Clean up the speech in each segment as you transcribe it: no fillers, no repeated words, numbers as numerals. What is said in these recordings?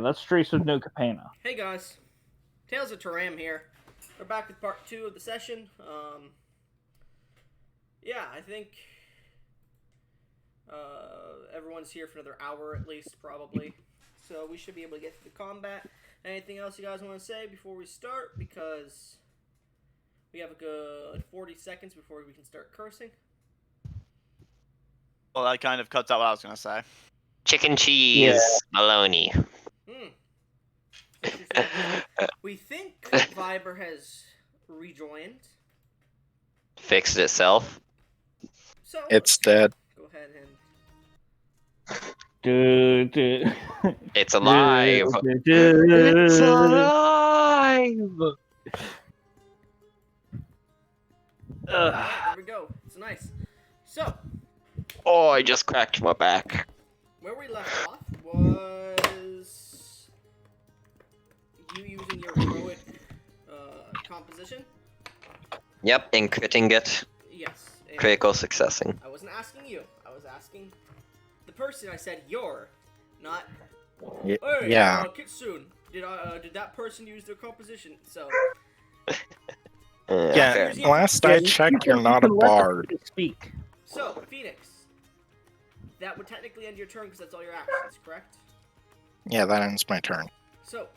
let's trace with New Capena. Hey guys, Tales of Turam here. We're back with part 2 of the session. Yeah, I think everyone's here for another hour at least, probably. So we should be able to get to the combat. Anything else you guys want to say before we start? Because we have a good 40 seconds before we can start cursing. Well, that kind of cuts out what I was going to say. Chicken cheese, Maloney. We think Viber has rejoined. Fixed itself. So It's dead. go ahead and It's alive. It's alive. there we go. It's nice. So Oh, I just cracked my back. where we left off was you using your heroic composition. Yep, and critting it. Yes. and Critical successing. I wasn't asking you. I was asking the person. I said you're not. Hey, Yeah. Kitsune. Did that person use their composition? So Yeah, okay. last I checked, you're not a bard. Speak. So Phoenix. That would technically end your turn because that's all your actions, correct? Yeah, that ends my turn. So,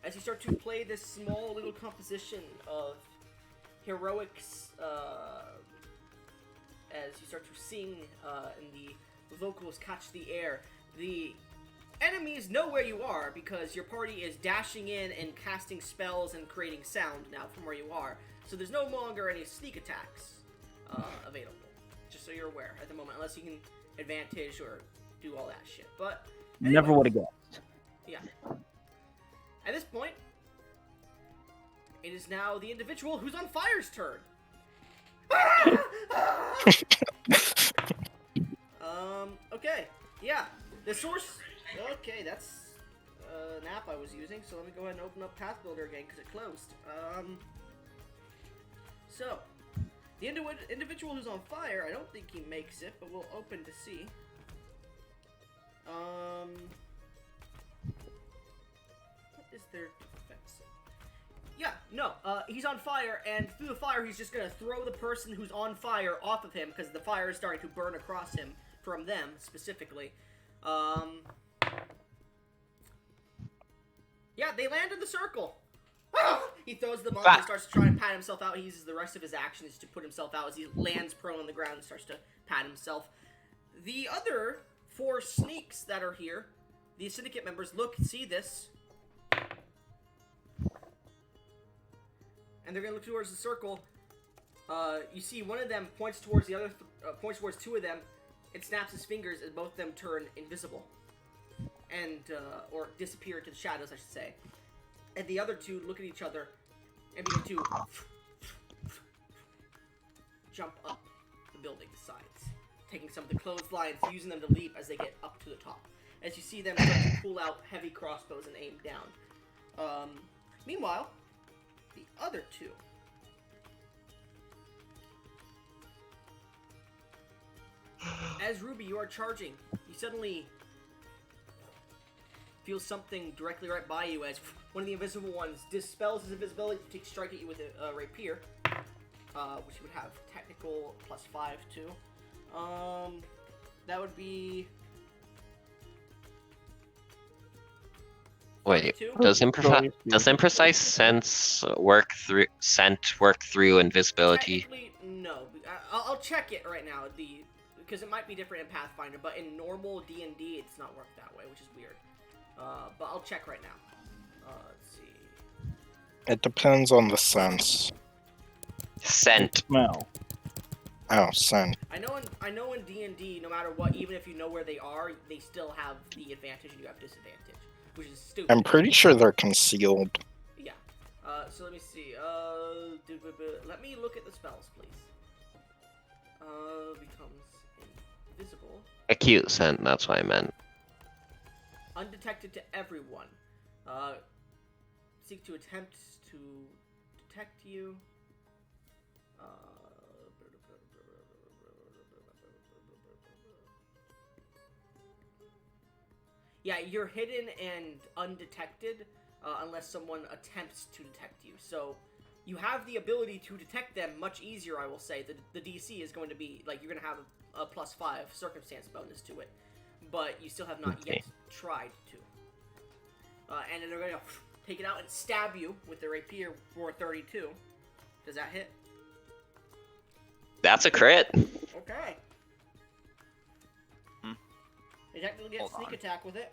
as you start to play this small little composition of heroics, as you start to sing and the vocals catch the air, the enemies know where you are because your party is dashing in and casting spells and creating sound now from where you are. So there's no longer any sneak attacks available, just so you're aware at the moment, unless you can advantage or do all that shit. But anyway, Never would have guessed. yeah. At this point, it is now the individual who's on fire's turn. Okay. Yeah. The source. Okay, that's an app I was using. So let me go ahead and open up Path Builder again because it closed. So the individual who's on fire, I don't think he makes it, but we'll open to see. What is their defense? Yeah, no, he's on fire, and through the fire, he's just gonna throw the person who's on fire off of him, because the fire is starting to burn across him, from them, specifically. Yeah, they land in the circle. He throws them up and starts to try and pat himself out. He uses the rest of his actions to put himself out as he lands prone on the ground and starts to pat himself. The other 4 sneaks that are here, the syndicate members, see this. And they're gonna look towards the circle. You see one of them points towards the other, points towards 2 of them, and snaps his fingers as both of them turn invisible. And, or disappear into the shadows, I should say. And the other 2 look at each other and begin to jump up the building sides, taking some of the clotheslines, using them to leap as they get up to the top. As you see them start to pull out heavy crossbows and aim down. Meanwhile, the other 2. As Ruby, you are charging, you suddenly feel something directly right by you as one of the invisible ones dispels his invisibility to take strike at you with a rapier, which you would have technical +5 to. That would be. Wait, 22? does imprecise sense work through invisibility? Technically, no. I'll check it right now. Because it might be different in Pathfinder, but in normal D&D, it's not worked that way, which is weird. But I'll check right now. Let's see. It depends on the sense. Scent. Smell. Oh, scent. I know in D&D, no matter what, even if you know where they are, they still have the advantage and you have disadvantage, which is stupid. I'm pretty sure they're concealed. Yeah. So let me see. Let me look at the spells, please. Becomes invisible. Acute scent, that's what I meant. Undetected to everyone. Seek to attempt to detect you. Yeah, you're hidden and undetected unless someone attempts to detect you. So you have the ability to detect them much easier, I will say. The DC is going to be, like, you're going to have a +5 circumstance bonus to it. But you still have not yet tried to. And then they're going to take it out and stab you with their rapier for 32. Does that hit? That's a crit. Okay. They technically get sneak attack with it.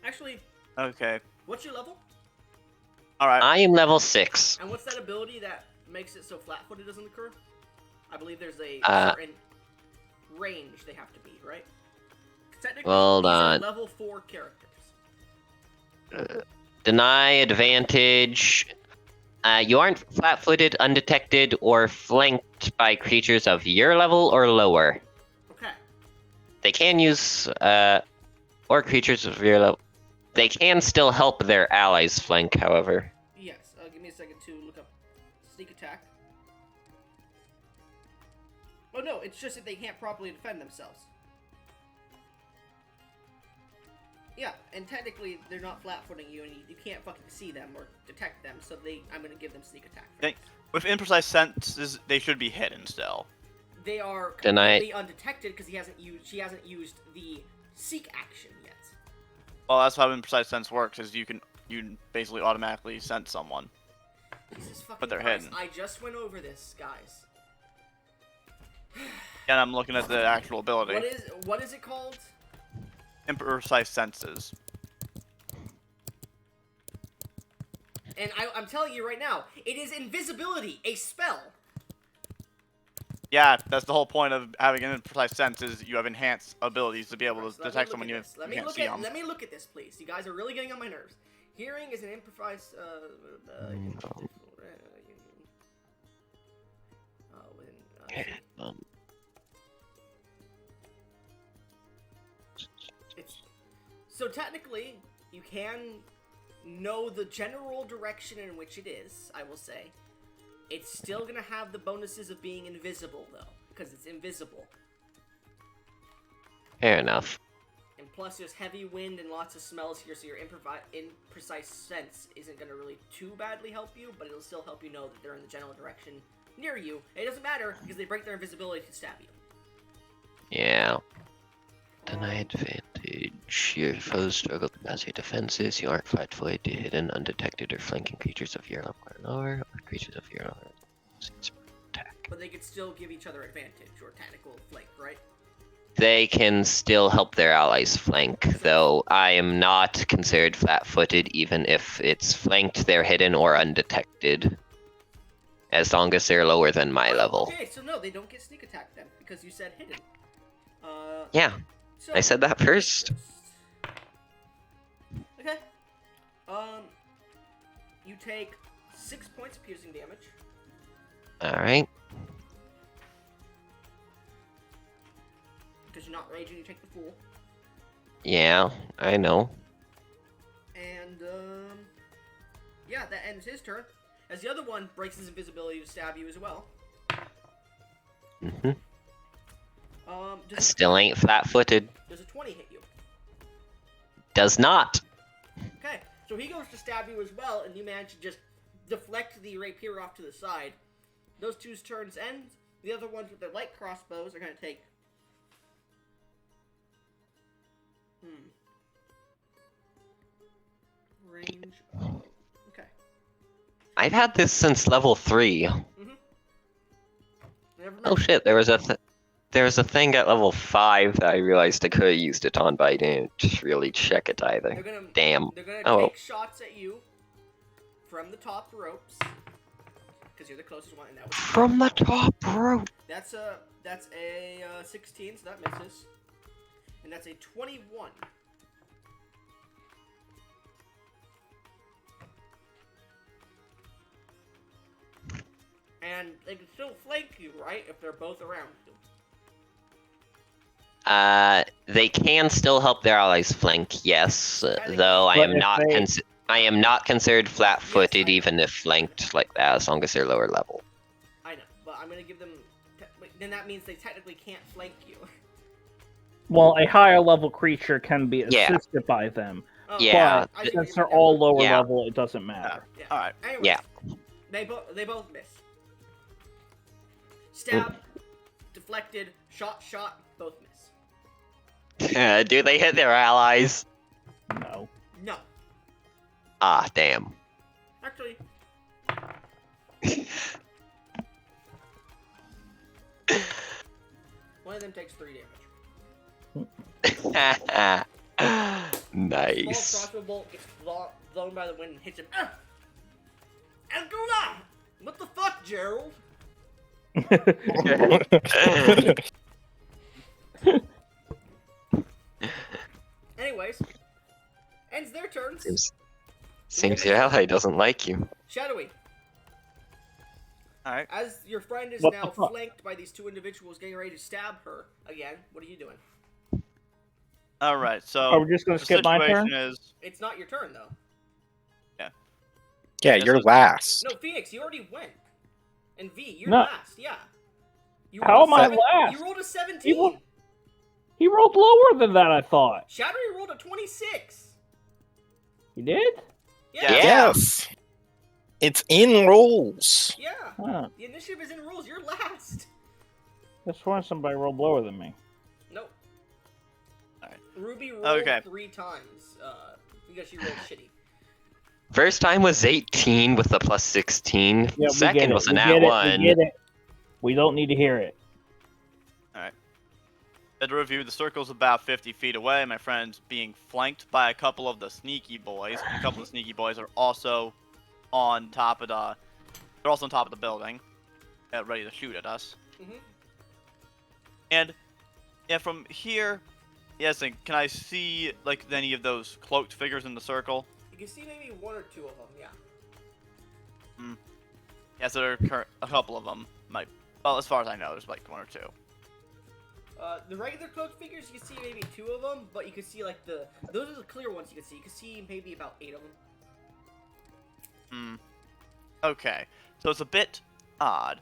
Actually, Okay. what's your level? Alright. I am level 6. And what's that ability that makes it so flat-footed doesn't occur? I believe there's a certain range they have to be, right? Technically, Hold these on. are level 4 characters. Deny advantage. You aren't flat-footed, undetected, or flanked by creatures of your level or lower. Okay. They can use, or creatures of your level. They can still help their allies flank, however. Yes. Give me a second to look up sneak attack. Oh no, it's just that they can't properly defend themselves. Yeah, and technically they're not flat-footing you, and you can't fucking see them or detect them. So I'm gonna give them sneak attack. For this. With imprecise senses, they should be hidden still. They are Deny- completely undetected because she hasn't used the seek action yet. Well, that's how imprecise sense works. Is you basically automatically sense someone. Jesus fucking But they're Christ, hidden. I just went over this, guys. And I'm looking at the actual ability. What is it called? Imprecise senses. And I'm telling you right now, it is invisibility, a spell. Yeah, that's the whole point of having an imprecise sense is you have enhanced abilities to be able to Let me detect look someone at you this. can't see them. Let me look at this, please. You guys are really getting on my nerves. Hearing is an improvised. So technically, you can know the general direction in which it is, I will say. It's still gonna have the bonuses of being invisible, though, because it's invisible. Fair enough. And plus, there's heavy wind and lots of smells here, so your imprecise sense isn't gonna really too badly help you, but it'll still help you know that they're in the general direction near you. And it doesn't matter, because they break their invisibility to stab you. Yeah. Deny advantage. Your foes struggle to pass your defenses. You aren't flat-footed, hidden, undetected, or flanking creatures of your level or lower, or creatures of your lower. Attack. But they could still give each other advantage, or tactical flank, right? They can still help their allies flank, though I am not considered flat-footed even if it's flanked, they're hidden, or undetected. As long as they're lower than my level. Okay, so no, they don't get sneak attack then, because you said hidden. Yeah, So, I said that first. Okay. You take 6 points of piercing damage. Alright. Because you're not raging, you take the full. Yeah, I know. And, yeah, that ends his turn. As the other one breaks his invisibility to stab you as well. Mm-hmm. Does Still ain't flat-footed. a 20 hit you? Does not. Okay, so he goes to stab you as well, and you manage to just deflect the rapier off to the side. Those two's turns end. The other ones with their light crossbows are going to take... Range of... Okay. I've had this since level 3. Never Oh mind. shit, there was a thing at level 5 that I realized I could have used it on, but I didn't really check it either. They're gonna, Damn. They're gonna Oh, well. take shots at you from the top ropes because you're the closest one, and that was From the top rope. that's a 16, so that misses, and that's a 21. And they can still flank you, right? If they're both around you. They can still help their allies flank, yes. Though I But am if not they- I am not considered flat-footed Yes, I- even if flanked like that, as long as they're lower level. I know, but I'm gonna give them. Wait, then that means they technically can't flank you. Well, a higher level creature can be Yeah. assisted by them. Oh, Yeah, I see what Since you they're mean now. all lower Yeah. level, it doesn't matter. Yeah. All right. Anyways, Yeah. they both miss. Stab, deflected, shot, both miss. Do they hit their allies? No. No, Ah, damn. actually, one of them takes 3 damage. Nice. Small crossbow bolt gets blown by the wind and hits him. Angola! What the fuck, Gerald? Anyways, ends their turns. Seems your ally doesn't like you. Shadowy, All right. as your friend is What now the fuck? flanked by these 2 individuals getting ready to stab her again, what are you doing? All right. So Are we just gonna the skip my situation turn? is It's not your turn, though. Yeah, Yes, you're it's- last. No, Phoenix, you already went. And V, you're No. last, yeah. You How rolled a am I seven- last? You rolled a 17. He rolled lower than that, I thought. Shadowy rolled a 26. He did? Yeah. Yeah. Yes. It's in rolls. Yeah. Huh. The initiative is in rules. You're last. That's why somebody rolled lower than me. Nope. Alright. Ruby rolled Okay. 3 times because she rolled shitty. First time was 18 with a plus 16. Yeah, we get Second it. was We an get at it. one. We get it. We don't need to hear it. at the review. The circle's about 50 feet away. My friend's being flanked by a couple of the sneaky boys. And a couple of the sneaky boys are also on top of the. They're also on top of the building, ready to shoot at us. Mhm. And yeah, from here, yes, and can I see like any of those cloaked figures in the circle? You can see maybe 1 or 2 of them, yeah. Yes, there are a couple of them. Well, as far as I know, there's like 1 or 2. The regular cloaked figures, you can see maybe 2 of them, but you can see like those are the clear ones you can see. You can see maybe about 8 of them. Okay, so it's a bit odd.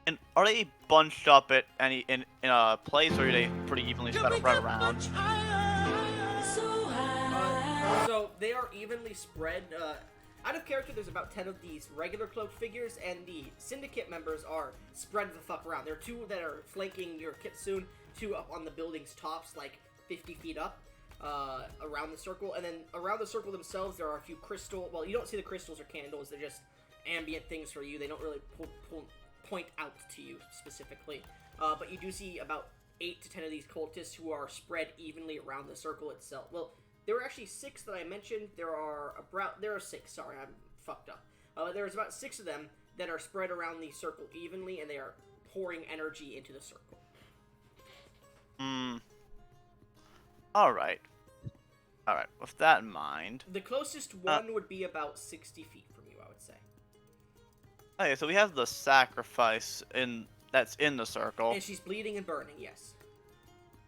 And are they bunched up at in a place, or are they pretty evenly spread around? So they are evenly spread. Out of character, there's about 10 of these regular cloaked figures, and the syndicate members are spread the fuck around. There are 2 that are flanking your kitsune, 2 up on the building's tops, like 50 feet up, around the circle, and then around the circle themselves, there are a few crystal. Well, you don't see the crystals or candles; they're just ambient things for you. They don't really point out to you specifically, but you do see about 8 to 10 of these cultists who are spread evenly around the circle itself. Well, there were actually 6 that I mentioned. There are 6. Sorry, I'm fucked up. There's about 6 of them that are spread around the circle evenly, and they are pouring energy into the circle. All right. With that in mind. The closest one would be about 60 feet from you, I would say. Okay, so we have the sacrifice that's in the circle. And she's bleeding and burning. Yes.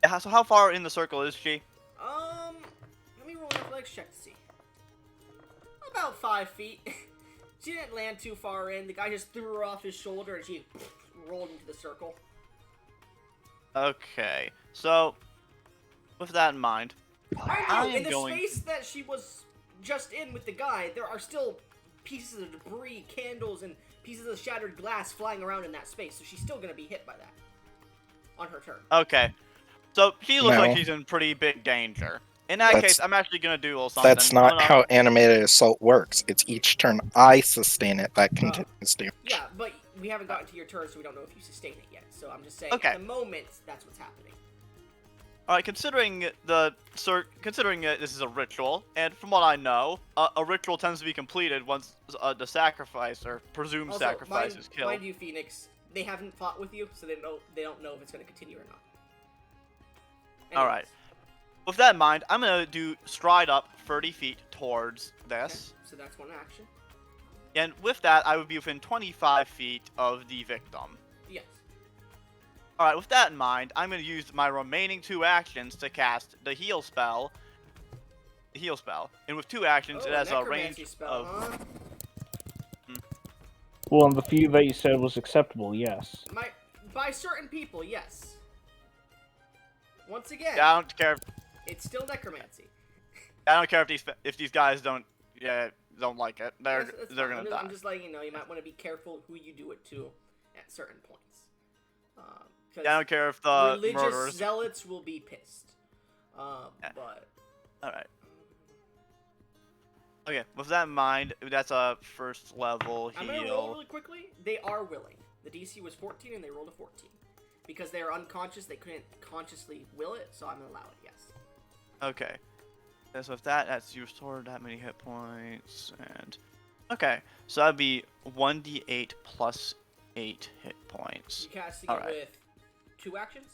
Yeah, so how far in the circle is she? Let me roll an athletics check to see. About 5 feet. She didn't land too far in. The guy just threw her off his shoulder, and she rolled into the circle. Okay, so with that in mind, I In am the going. space that she was just in with the guy, there are still pieces of debris, candles, and pieces of shattered glass flying around in that space, so she's still going to be hit by that on her turn. Okay, so she looks No. like she's in pretty big danger. In that That's- case, I'm actually gonna do a little something. That's not how animated assault works. It's each turn I sustain it that continues damage. Yeah, but we haven't gotten to your turn, so we don't know if you sustain it yet. So I'm just saying, Okay. at the moment, that's what's happening. All right, considering this is a ritual, and from what I know, a ritual tends to be completed once the sacrifice or presumed Also, sacrifice is killed. mind you, Phoenix, they haven't fought with you, so they don't know if it's going to continue or not. All right. With that in mind, I'm gonna do stride up 30 feet towards this, Okay, so that's one action. and with that, I would be within 25 feet of the victim. Yes. All right. With that in mind, I'm gonna use my remaining 2 actions to cast the heal spell. And with 2 actions, it has a necromancy range spell, of. huh? Well, and the few that you said was acceptable, yes. By certain people, yes. Once again, Yeah, I don't care. it's still necromancy. I don't care if these guys don't like it. That's They're fine. gonna die. I'm just letting you know. You might want to be careful who you do it to at certain points. Yeah, I don't care if the religious murderers. zealots will be pissed. Yeah. But All right. Okay, with that in mind, that's a first level I'm gonna roll heal. really quickly. They are willing. The DC was 14 and they rolled a 14. Because they are unconscious, they couldn't consciously will it, so I'm gonna allow it, yes. Okay. And so with that's you restored that many hit points, and okay, so that'd be 1d8 plus 8 hit points. You casting All it right. with 2 actions?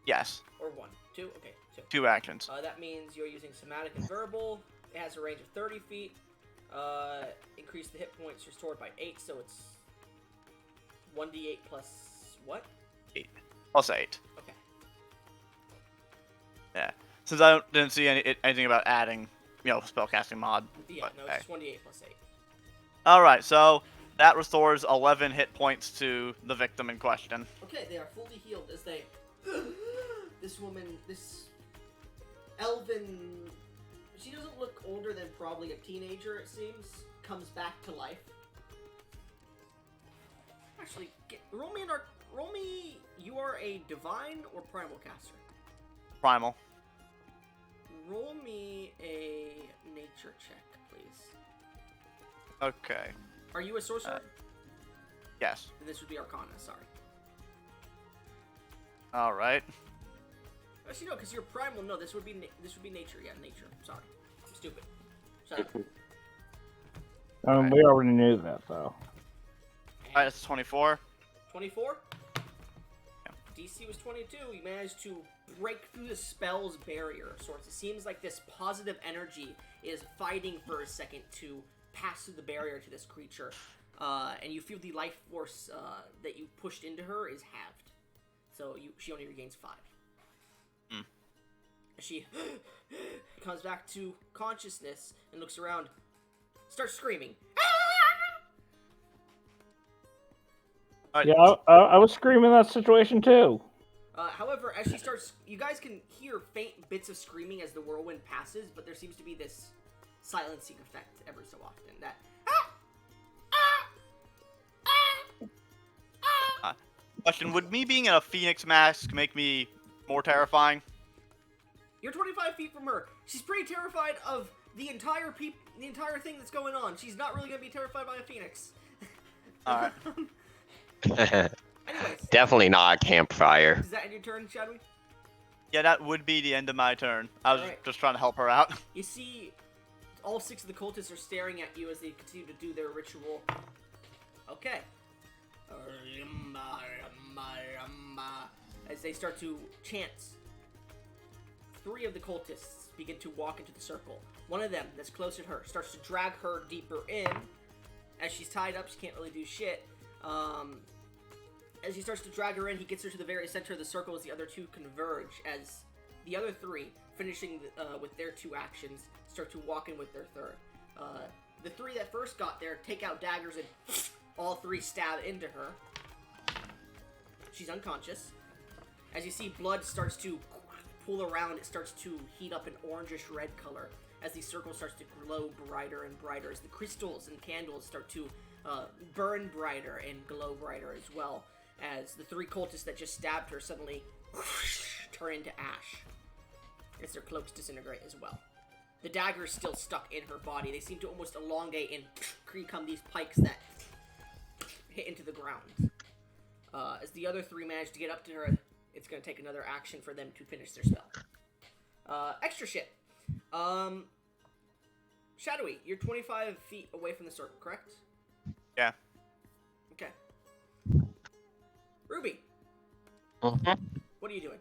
Yes, Or 1? 2? Okay, 2. 2 actions. That means you're using somatic and verbal. It has a range of 30 feet. Increase the hit points restored by 8, so it's 1d8 plus what? 8 plus 8. Okay. Yeah. Since I didn't see anything about adding, spellcasting mod. Yeah, but, no, hey. it's 1d8 plus 8. All right, so that restores 11 hit points to the victim in question. Okay, they are fully healed as they... this woman, this elven... She doesn't look older than probably a teenager, it seems. Comes back to life. Actually, roll me... You are a divine or primal caster? Primal. Roll me a nature check, please. Okay. Are you a sorcerer? Yes. Then this would be Arcana, sorry. All right. Actually, no, because you're primal. No, this would be nature. Yeah, nature. Sorry, I'm stupid. Sorry. We already knew that, though. All right, that's 24. 24. DC was 22. You managed to break through the spell's barrier of sorts. It seems like this positive energy is fighting for a second to pass through the barrier to this creature, and you feel the life force that you pushed into her is halved. So she only regains 5. She comes back to consciousness and looks around, starts screaming. All right. Yeah, I was screaming in that situation too. However, as she starts, you guys can hear faint bits of screaming as the whirlwind passes, but there seems to be this silencing effect every so often. That Question: would me being in a phoenix mask make me more terrifying? you're 25 feet from her. She's pretty terrified of the entire thing that's going on. She's not really gonna be terrified by a phoenix. All right. Anyways, Definitely not a campfire. is that in your turn, Shadwi? Yeah, that would be the end of my turn. I was Alright. just trying to help her out. You see, all 6 of the cultists are staring at you as they continue to do their ritual. Okay. As they start to chant, 3 of the cultists begin to walk into the circle. One of them, that's closer to her, starts to drag her deeper in. As she's tied up, she can't really do shit. As he starts to drag her in, he gets her to the very center of the circle as the other 2 converge. As the other 3, finishing with their 2 actions, start to walk in with their 3rd. The 3 that first got there take out daggers and all 3 stab into her. She's unconscious. As you see, blood starts to pool around. It starts to heat up an orangish red color as the circle starts to glow brighter and brighter. As the crystals and candles start to burn brighter and glow brighter as well. As the 3 cultists that just stabbed her suddenly turn into ash. As their cloaks disintegrate as well. The dagger is still stuck in her body. They seem to almost elongate and become these pikes that hit into the ground. As the other 3 manage to get up to her, it's going to take another action for them to finish their spell. Extra shit. Shadowy, you're 25 feet away from the circle, correct? Yeah. Okay. Ruby, Mhm. what are you doing?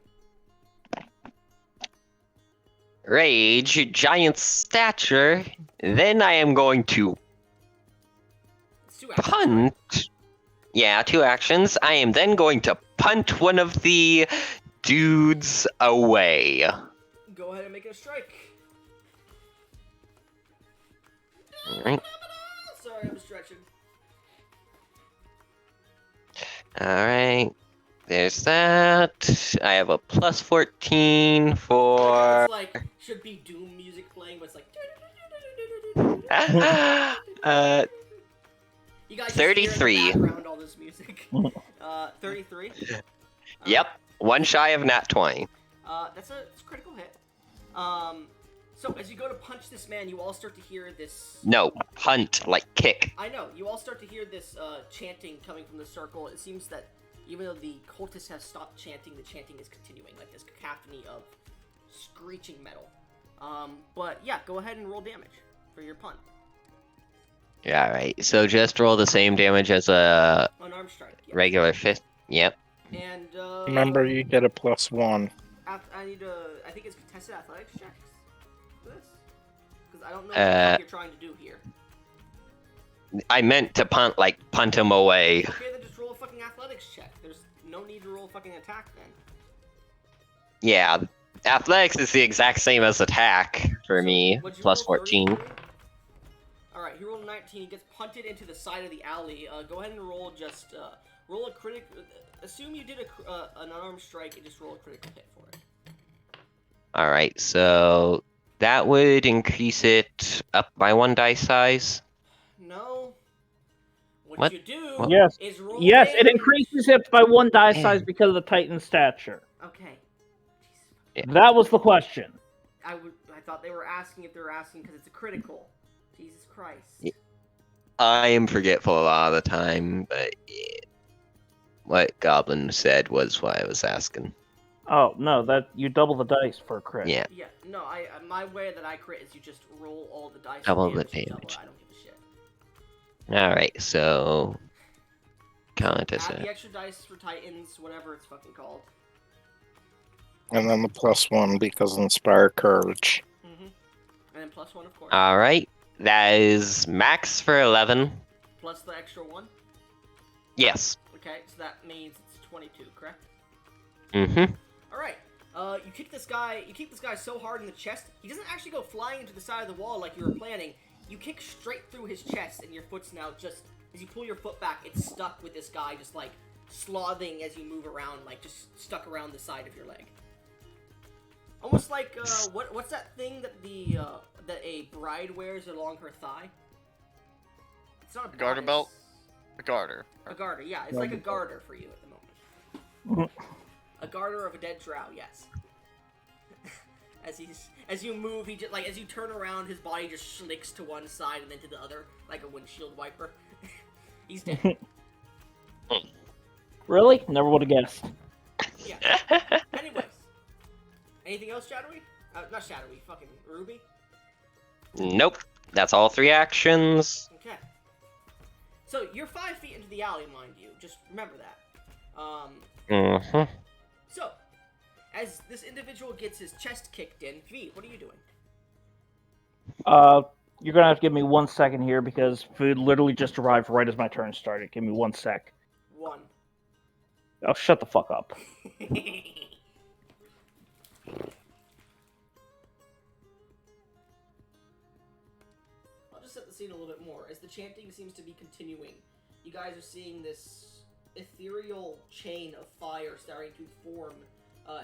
Rage, giant stature. Then I am going to It's 2 actions, right? punt. Yeah, 2 actions. I am then going to punt one of the dudes away. Go ahead and make it a strike. Alright. Sorry, I'm stretching. Alright. There's that. I have a plus 14 It's for. like should be Doom music playing, but it's like. uh, You guys just hear in the 33. background all this music. 33. Yep. One shy of nat 20. That's a critical hit. So as you go to punch this man, you all start to hear this. No, punt, like kick. I know. You all start to hear this chanting coming from the circle. It seems that even though the cultists have stopped chanting, the chanting is continuing, like this cacophony of screeching metal. But yeah, go ahead and roll damage for your punt. Yeah, alright. So just roll the same damage as a Unarmed strike. Yes. regular fist. Yep. And Remember, you get a +1. I need to. I think it's contested athletics checks for this, because I don't know what the fuck you're trying to do here. I meant to punt him away. Okay, then just roll a fucking athletics check. There's no need to roll a fucking attack then. Yeah, athletics is the exact same as attack for me. What'd you Plus roll, 14. 33? Alright, he rolled a 19. He gets punted into the side of the alley. Go ahead and roll just, roll a critical. Assume you did an unarmed strike and just roll a critical hit for it. Alright, so that would increase it up by 1 dice size. No. What? You do What? Yes. is roll Yes, it damage. increases it by 1 die Man. size because of the Titan's stature. Okay. Yeah. That was the question. I thought they were asking if they were asking because it's a critical. Jesus Christ. Yeah. I am forgetful a lot of the time, but yeah. What Goblin said was what I was asking. Oh no, that you double the dice for a crit. Yeah. Yeah, no, my way that I crit is you just roll all the dice. Double and the damage. damage. I don't give a shit. Alright, so count as Add a the extra dice for Titans, whatever it's fucking called. And then the +1 because Inspire Courage. Mm-hmm. And then +1, of course. Alright. That is max for 11. Plus the extra 1. Yes. Okay, so that means it's 22, correct? Mm-hmm. Alright. You kick this guy so hard in the chest, he doesn't actually go flying into the side of the wall like you were planning. You kick straight through his chest, and your foot's now just, as you pull your foot back, it's stuck with this guy just, like, slothing as you move around, like, just stuck around the side of your leg. Almost like, what's that thing that that a bride wears along her thigh? It's not a Garter bodice. belt? A garter. A garter, yeah. It's like a garter for you at the moment. A garter of a dead drow, yes. As you move, he just, like, as you turn around, his body just schlicks to one side and then to the other, like a windshield wiper. He's dead. Really? Never would have guessed. Yeah. Anyways. Anything else, Shadowy? Not Shadowy, fucking Ruby? Nope. That's all 3 actions. Okay. So, you're 5 feet into the alley, mind you. Just remember that. Mm-hmm. So, as this individual gets his chest kicked in, V, what are you doing? You're gonna have to give me 1 second here because food literally just arrived right as my turn started. Give me 1 sec. 1. Oh, shut the fuck up. I'll just set the scene a little bit more. As the chanting seems to be continuing, you guys are seeing this ethereal chain of fire starting to form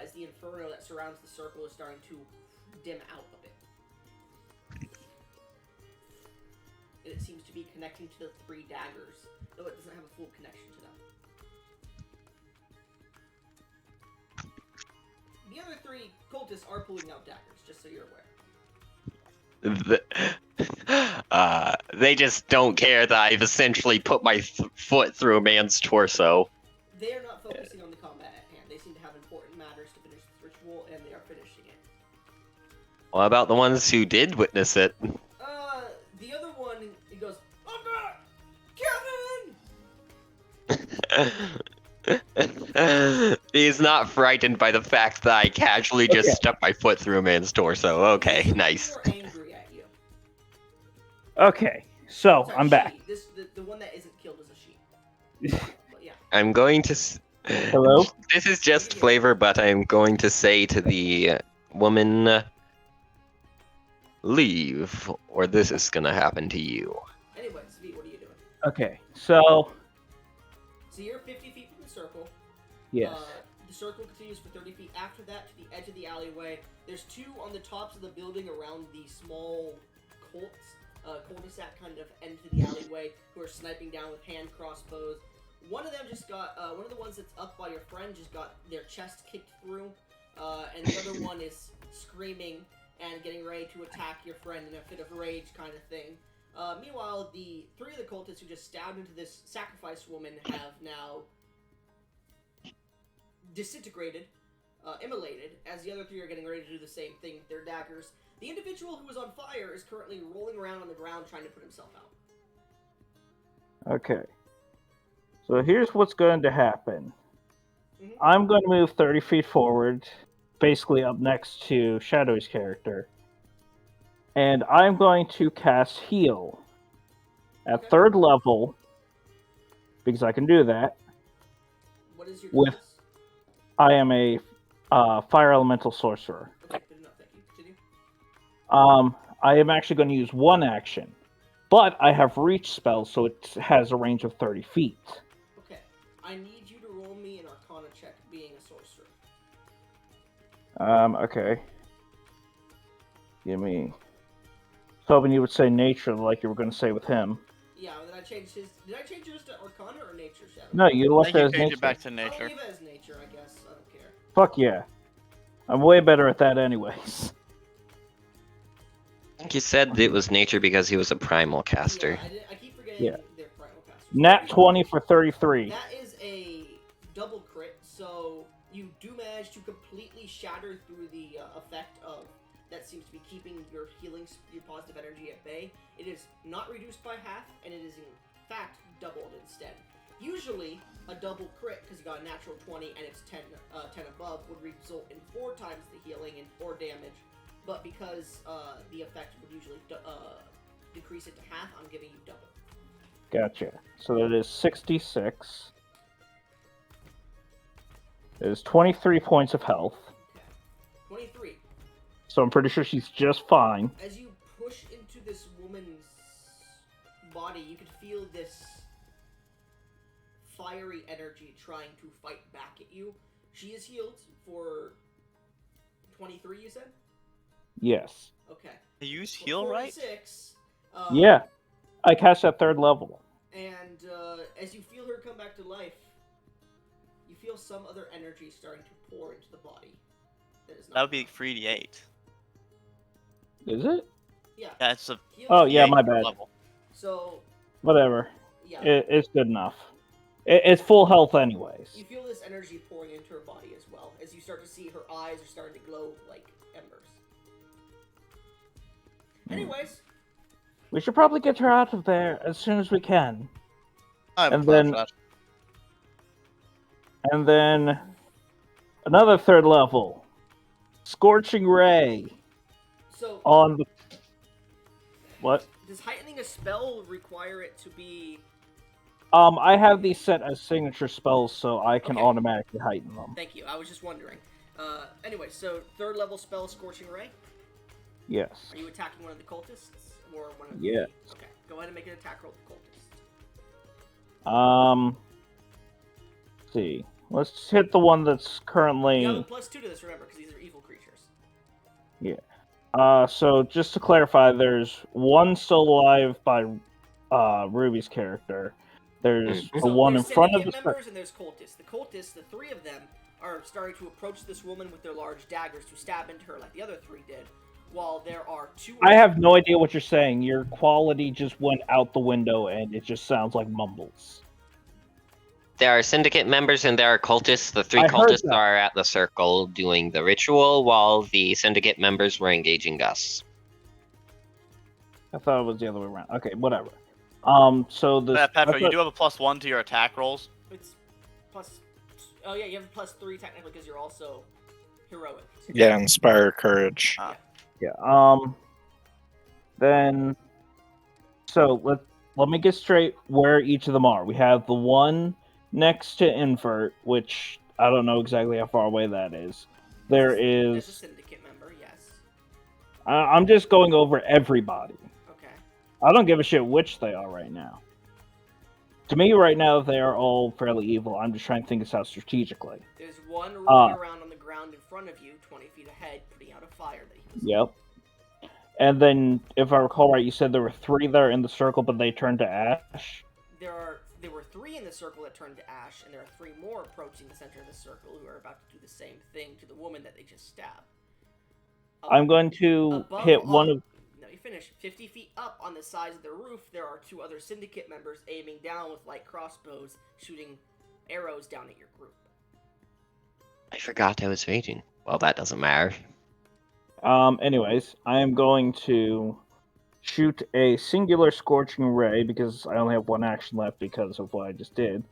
as the inferno that surrounds the circle is starting to dim out a bit. It seems to be connecting to the 3 daggers, though it doesn't have a full connection to them. The other 3 cultists are pulling out daggers, just so you're aware. They just don't care that I've essentially put my foot through a man's torso. They are not focusing on the combat at hand. They seem to have important matters to finish this ritual, and they are finishing it. What about the ones who did witness it? The other one, he goes, "Oh God, Kevin!" He's not frightened by the fact that I casually just Okay. stuck my foot through a man's torso. Okay, nice. They're angry at you. Okay, so Sorry, I'm back. she. The one that isn't killed is a she. But yeah. I'm going to... Hello? This is just flavor, but I'm going to say to the woman... Leave, or this is gonna happen to you. Anyways, V, what are you doing? Okay, so So you're 50 feet from the circle. Yes. The circle continues for 30 feet. After that, to the edge of the alleyway, there's 2 on the tops of the building around the small cul-de-sac kind of end to the alleyway who are sniping down with hand crossbows. One of them just got, one of the ones that's up by your friend just got their chest kicked through, and the other one is screaming and getting ready to attack your friend in a fit of rage kind of thing. Meanwhile, the 3 of the cultists who just stabbed into this sacrifice woman have now disintegrated, immolated, as the other 3 are getting ready to do the same thing with their daggers. The individual who is on fire is currently rolling around on the ground trying to put himself out. Okay. So here's what's going to happen. Mhm. I'm going to move 30 feet forward, basically up next to Shadow's character. And I'm going to cast Heal at Okay. 3rd level, because I can do that. What is your With- class? I am a Fire Elemental Sorcerer. Okay, good enough, thank you. Continue. I am actually going to use 1 action, but I have Reach spells, so it has a range of 30 feet. Okay, I need you to roll me an Arcana check being a sorcerer. Okay. Give me... So hoping you would say Nature like you were going to say with him. Yeah, then I changed his... Did I change yours to Arcana or Nature, Shadow? No, you I left think it you as change Nature. it back to I'll nature. leave it as Nature, I guess. I don't care. Fuck yeah. I'm way better at that anyways. I think he said it was nature because he was a primal caster. Yeah, I keep forgetting Yeah. their primal casters. Nat 20 for 33. That is a double crit, so you do manage to completely shatter through the effect of that seems to be keeping your your positive energy at bay. It is not reduced by half, and it is in fact doubled instead. Usually, a double crit, because you got a natural 20 and it's 10 above, would result in 4 times the healing and 4 damage. But because the effect would usually decrease it to half, I'm giving you double. Gotcha. So that is 66. It is 23 points of health. Okay. 23. So I'm pretty sure she's just fine. As you push into this woman's body, you can feel this fiery energy trying to fight back at you. She is healed for 23, you said? Yes. Okay. You use For heal, right? 46, Yeah. I cast at 3rd level. And as you feel her come back to life, you feel some other energy starting to pour into the body. That would be 3d8. Is it? Yeah. Yeah, it's a Heal Oh, yeah, 3d8 my bad. level. So, Whatever. yeah. It's good enough. It's full health anyways. You feel this energy pouring into her body as well, as you start to see her eyes are starting to glow like embers. Anyways, We should probably get her out of there as soon as we can. I have a And plan then- for that. And then another 3rd level. Scorching Ray so on the... What? does heightening a spell require it to be... I have these set as signature spells, so I can Okay. automatically heighten them. Thank you, I was just wondering. Anyway, so 3rd level spell, Scorching Ray. Yes. Are you attacking one of the cultists? Or one of the... Yes. Okay, go ahead and make an attack roll with the cultist. Let's see. Let's hit the one that's currently... You have a +2 to this, remember, because these are evil creatures. So just to clarify, there's one still alive by Ruby's character. There's the So one in there's front of the... syndicate members and there's cultists. The cultists, the 3 of them, are starting to approach this woman with their large daggers to stab into her like the other 3 did, while there are 2... I have no idea what you're saying. Your quality just went out the window, and it just sounds like mumbles. There are syndicate members and there are cultists. The 3 I heard cultists that. are at the circle doing the ritual, while the syndicate members were engaging us. I thought it was the other way around. Okay, whatever. So the... Yeah, I Petro, you thought- do have a +1 to your attack rolls. It's plus... Oh yeah, you have a +3 technically because you're also heroic. Yeah, inspire courage. Yeah. Then, so let me get straight where each of them are. We have the one next to Invert, which I don't know exactly how far away that is. There There's a is. syndicate member, yes. I'm just going over everybody. Okay. I don't give a shit which they are right now. To me, right now, they are all fairly evil. I'm just trying to think this out strategically. There's one rolling around on the ground in front of you, 20 feet ahead, putting out a fire that he was. Yep. And then, if I recall right, you said there were 3 that are in the circle, but they turned to ash. There were 3 in the circle that turned to ash, and there are 3 more approaching the center of the circle who are about to do the same thing to the woman that they just stabbed. I'm going to hit one of. No, you finish. 50 feet up on the sides of the roof, there are 2 other syndicate members aiming down with light crossbows, shooting arrows down at your group. I forgot I was raging. Well, that doesn't matter. Anyways, I am going to shoot a singular scorching ray because I only have 1 action left because of what I just did.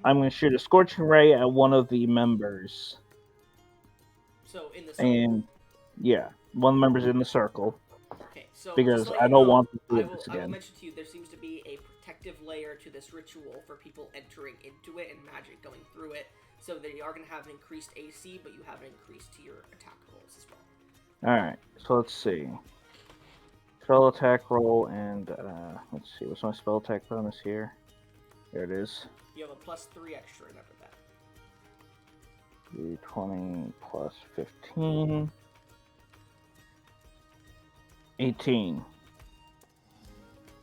I'm going to shoot a scorching ray at one of the members. So in the circle. And yeah, one of the members in the circle. Okay, so because just I don't want to do this I will again. mention to you there seems to be a protective layer to this ritual for people entering into it and magic going through it. So they are going to have an increased AC, but you have an increase to your attack rolls as well. Alright, so let's see. Spell attack roll, and let's see, what's my spell attack bonus here? There it is. You have a +3 extra, remember that. D20 plus 15. 18.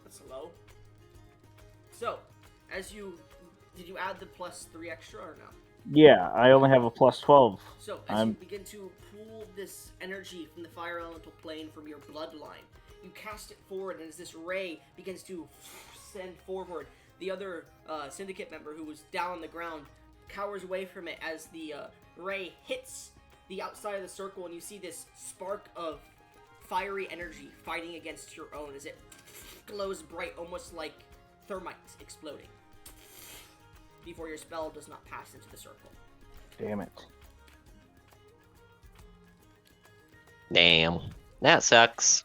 That's low. So, did you add the +3 extra or no? Yeah, I only have a plus 12. So, as you begin to pull this energy from the fire elemental plane from your bloodline, you cast it forward, and as this ray begins to send forward, the other syndicate member who was down on the ground cowers away from it as the ray hits the outside of the circle, and you see this spark of fiery energy fighting against your own as it glows bright, almost like thermite exploding, before your spell does not pass into the circle. Damn it. Damn. That sucks.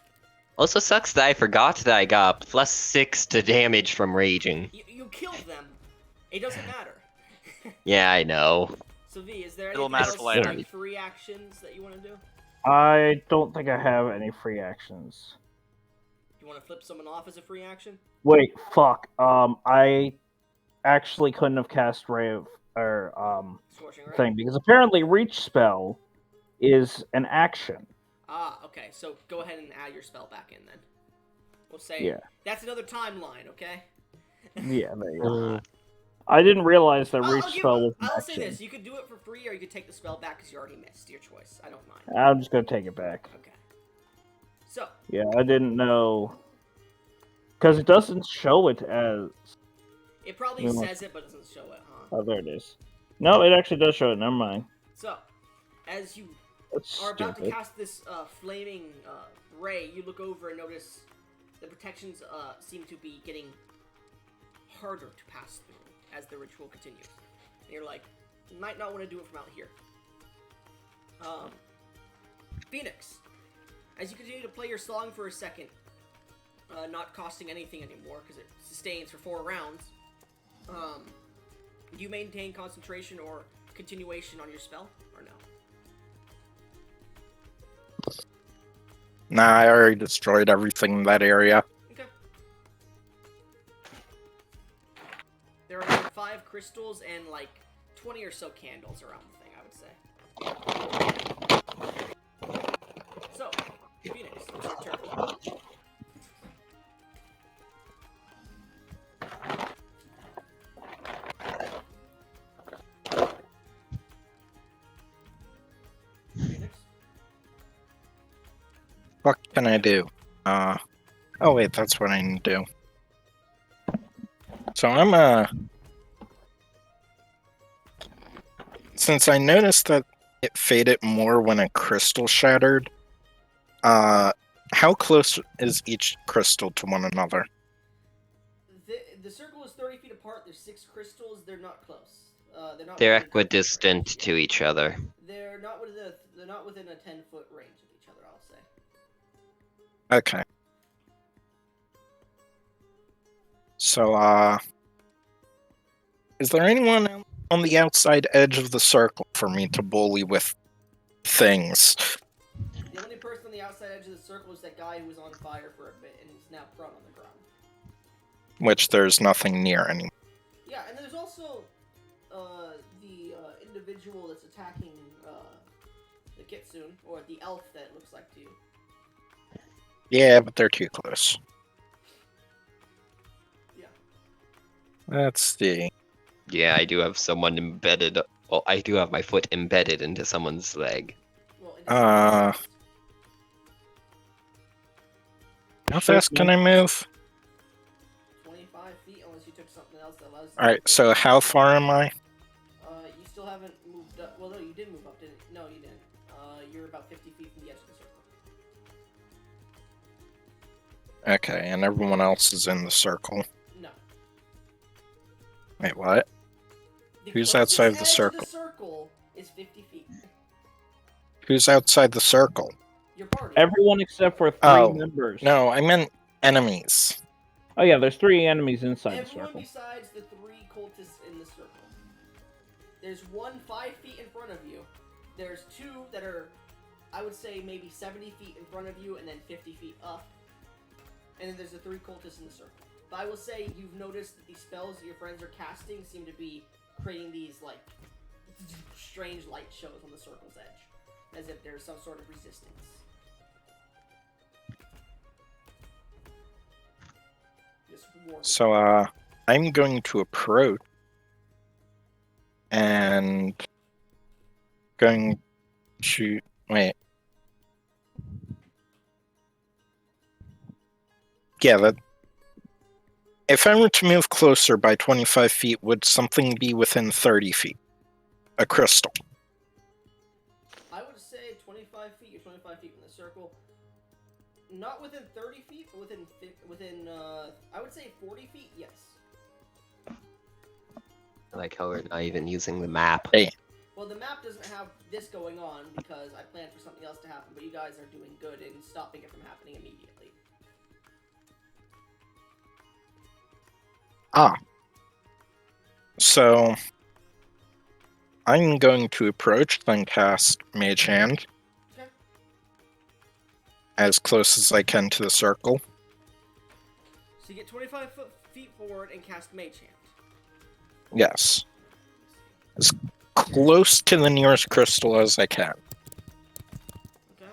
Also sucks that I forgot that I got +6 to damage from raging. You killed them. It doesn't matter. Yeah, I know. So V, is there It'll anything matter else, for later. like free actions that you want to do? I don't think I have any free actions. You want to flip someone off as a free action? Wait, fuck. I actually couldn't have cast Ray of, or, Scorching Ray? thing, because apparently Reach Spell is an action. Ah, okay. So go ahead and add your spell back in then. We'll say Yeah. that's another timeline, okay? Yeah, there you go. I didn't realize that Reach Spell was an I'll action. say this: you could do it for free, or you could take the spell back because you already missed. Your choice. I don't mind. I'm just gonna take it back. Okay. So. Yeah, I didn't know. Because it doesn't show it as... It probably says it, but doesn't show it, huh? Oh, there it is. No, it actually does show it. Never mind. So, as you That's are about to stupid. cast this flaming ray, you look over and notice the protections seem to be getting harder to pass through as the ritual continues. And you're like, you might not want to do it from out here. Phoenix, as you continue to play your song for a second, not costing anything anymore because it sustains for 4 rounds, do you maintain concentration or continuation on your spell, or no? Nah, I already destroyed everything in that area. Okay. There are 5 crystals and like 20 or so candles around the thing, I would say. So, Phoenix, it's your turn. Phoenix? What can I do? Oh wait, that's what I need to do. So since I noticed that it faded more when a crystal shattered, how close is each crystal to one another? The circle is 30 feet apart. There's 6 crystals. They're not close. They're within- equidistant to each other. They're not within a 10-foot range of each other, I'll say. Okay. So, is there anyone on the outside edge of the circle for me to bully with things? The only person on the outside edge of the circle is that guy who was on fire for a bit and he's now prone on the ground. Which there's nothing near anymore. Yeah, and there's also the individual that's attacking the Kitsune, or the elf that looks like to you. Yeah, but they're too close. Yeah. Let's see. Yeah, I do have someone embedded. Well, I do have my foot embedded into someone's leg. Well, How fast can I move? 25 feet, unless you took something else that allows. Alright, so how far am I? You still haven't moved up. Well, no, you did move up, didn't you? No, you didn't. You're about 50 feet from the edge of the circle. Okay, and everyone else is in the circle. No. Wait, what? The Who's closest outside the edge circle? of the circle is 50 feet. Who's outside the circle? Your party. Everyone except for 3 Oh, members. No, I meant enemies. Oh yeah, there's 3 enemies inside the Everyone circle. besides the 3 cultists in the circle. There's one 5 feet in front of you. There's 2 that are, I would say, maybe 70 feet in front of you, and then 50 feet up. And then there's the 3 cultists in the circle. But I will say you've noticed that these spells that your friends are casting seem to be creating these, like, strange light shows on the circle's edge. As if there's some sort of resistance. Just warning. So, I'm going to approach and going to wait. Yeah, that. If I were to move closer by 25 feet, would something be within 30 feet? A crystal. I would say 25 feet. You're 25 feet from the circle. Not within 30 feet, but within I would say 40 feet. Yes. I like how we're not even using the map. Hey. Well, the map doesn't have this going on because I planned for something else to happen, but you guys are doing good in stopping it from happening immediately. So, I'm going to approach, then cast Mage Hand. Okay. As close as I can to the circle. So you get 25 feet forward and cast Mage Hand. Yes. As close to the nearest crystal as I can. Okay.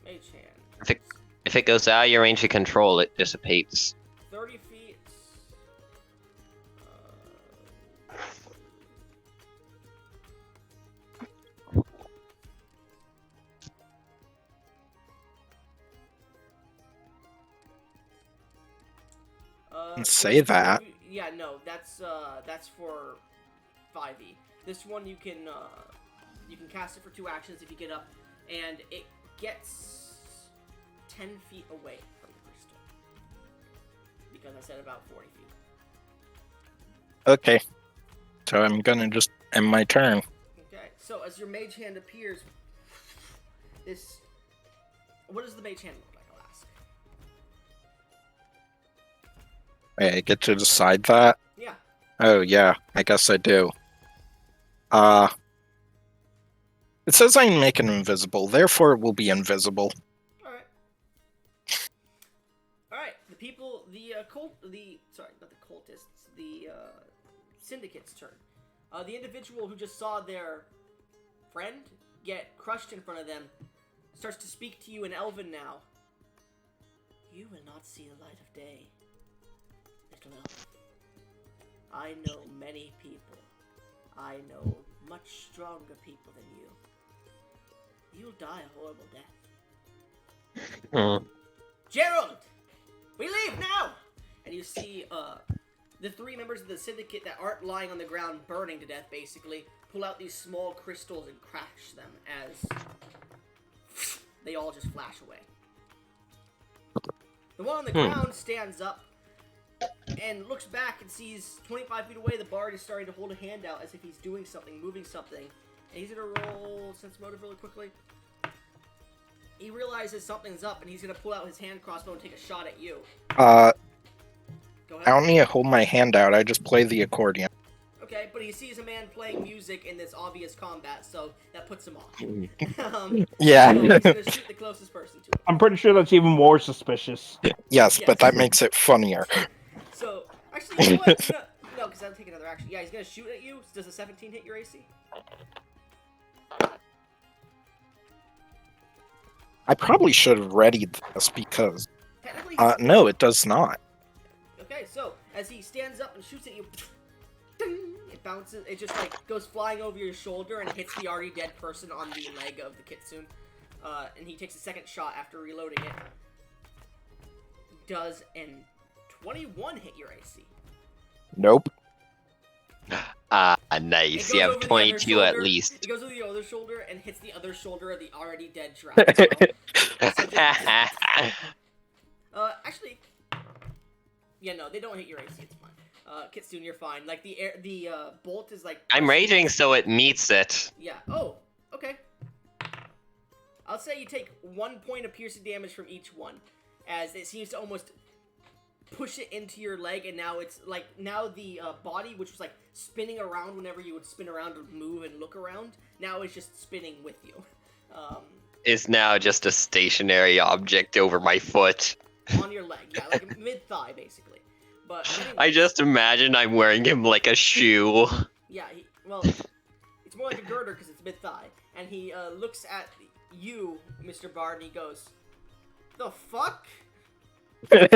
Mage Hand. If it goes out of your range of control, it dissipates. 30 feet. Say that. Yeah, no, that's for 5e. This one you can cast it for 2 actions if you get up, and it gets 10 feet away from the crystal. Because I said about 40 feet. Okay. So I'm gonna just end my turn. Okay, so as your mage hand appears, this... What does the mage hand look like, I'll ask? Wait, I get to decide that? Yeah. Oh, yeah, I guess I do. It says I can make it invisible, therefore it will be invisible. Alright. Alright, the people, sorry, not the cultists, the, syndicate's turn. The individual who just saw their friend get crushed in front of them starts to speak to you in Elven now. You will not see the light of day, little elf. I know many people. I know much stronger people than you. You'll die a horrible death. Gerald! We leave now! And you see, the 3 members of the syndicate that aren't lying on the ground burning to death, basically, pull out these small crystals and crash them as they all just flash away. The one on the ground stands up and looks back and sees 25 feet away the bard is starting to hold a hand out as if he's doing something, moving something. And he's going to roll sense motive really quickly. He realizes something's up and he's going to pull out his hand crossbow and take a shot at you. Go ahead. I don't need to hold my hand out, I just play the accordion. Okay, but he sees a man playing music in this obvious combat, so that puts him off. Yeah. So he's going to shoot the closest person to him. I'm pretty sure that's even more suspicious. Yes, but that makes it funnier. So, actually, you know what? that'll take another action. Yeah, he's gonna shoot at you. Does a 17 hit your AC? I probably should have readied this because Technically, no, it does not. Okay, so as he stands up and shoots at you, ding, it bounces. It just like goes flying over your shoulder and hits the already dead person on the leg of the kitsune. And he takes a second shot after reloading it. Does an 21 hit your AC? Nope. Nice. It You goes have over the other 22 at shoulder. least. It goes over the other shoulder and hits the other shoulder of the already dead Turam as well. Actually, yeah, no, they don't hit your AC. It's fine. Kitsune, you're fine. Like the bolt is like. I'm raging, so it meets it. Yeah. Oh, okay. I'll say you take 1 point of piercing damage from each one, as it seems to almost push it into your leg, and now it's like the body, which was like spinning around whenever you would spin around or move and look around, now it's just spinning with you. Is now just a stationary object over my foot. On your leg, yeah, like mid thigh basically. But anyway, I just imagine I'm wearing him like a shoe. yeah, well, it's more like a girder because it's mid thigh, and he looks at you, Mr. Bard, and he goes, "The fuck." Like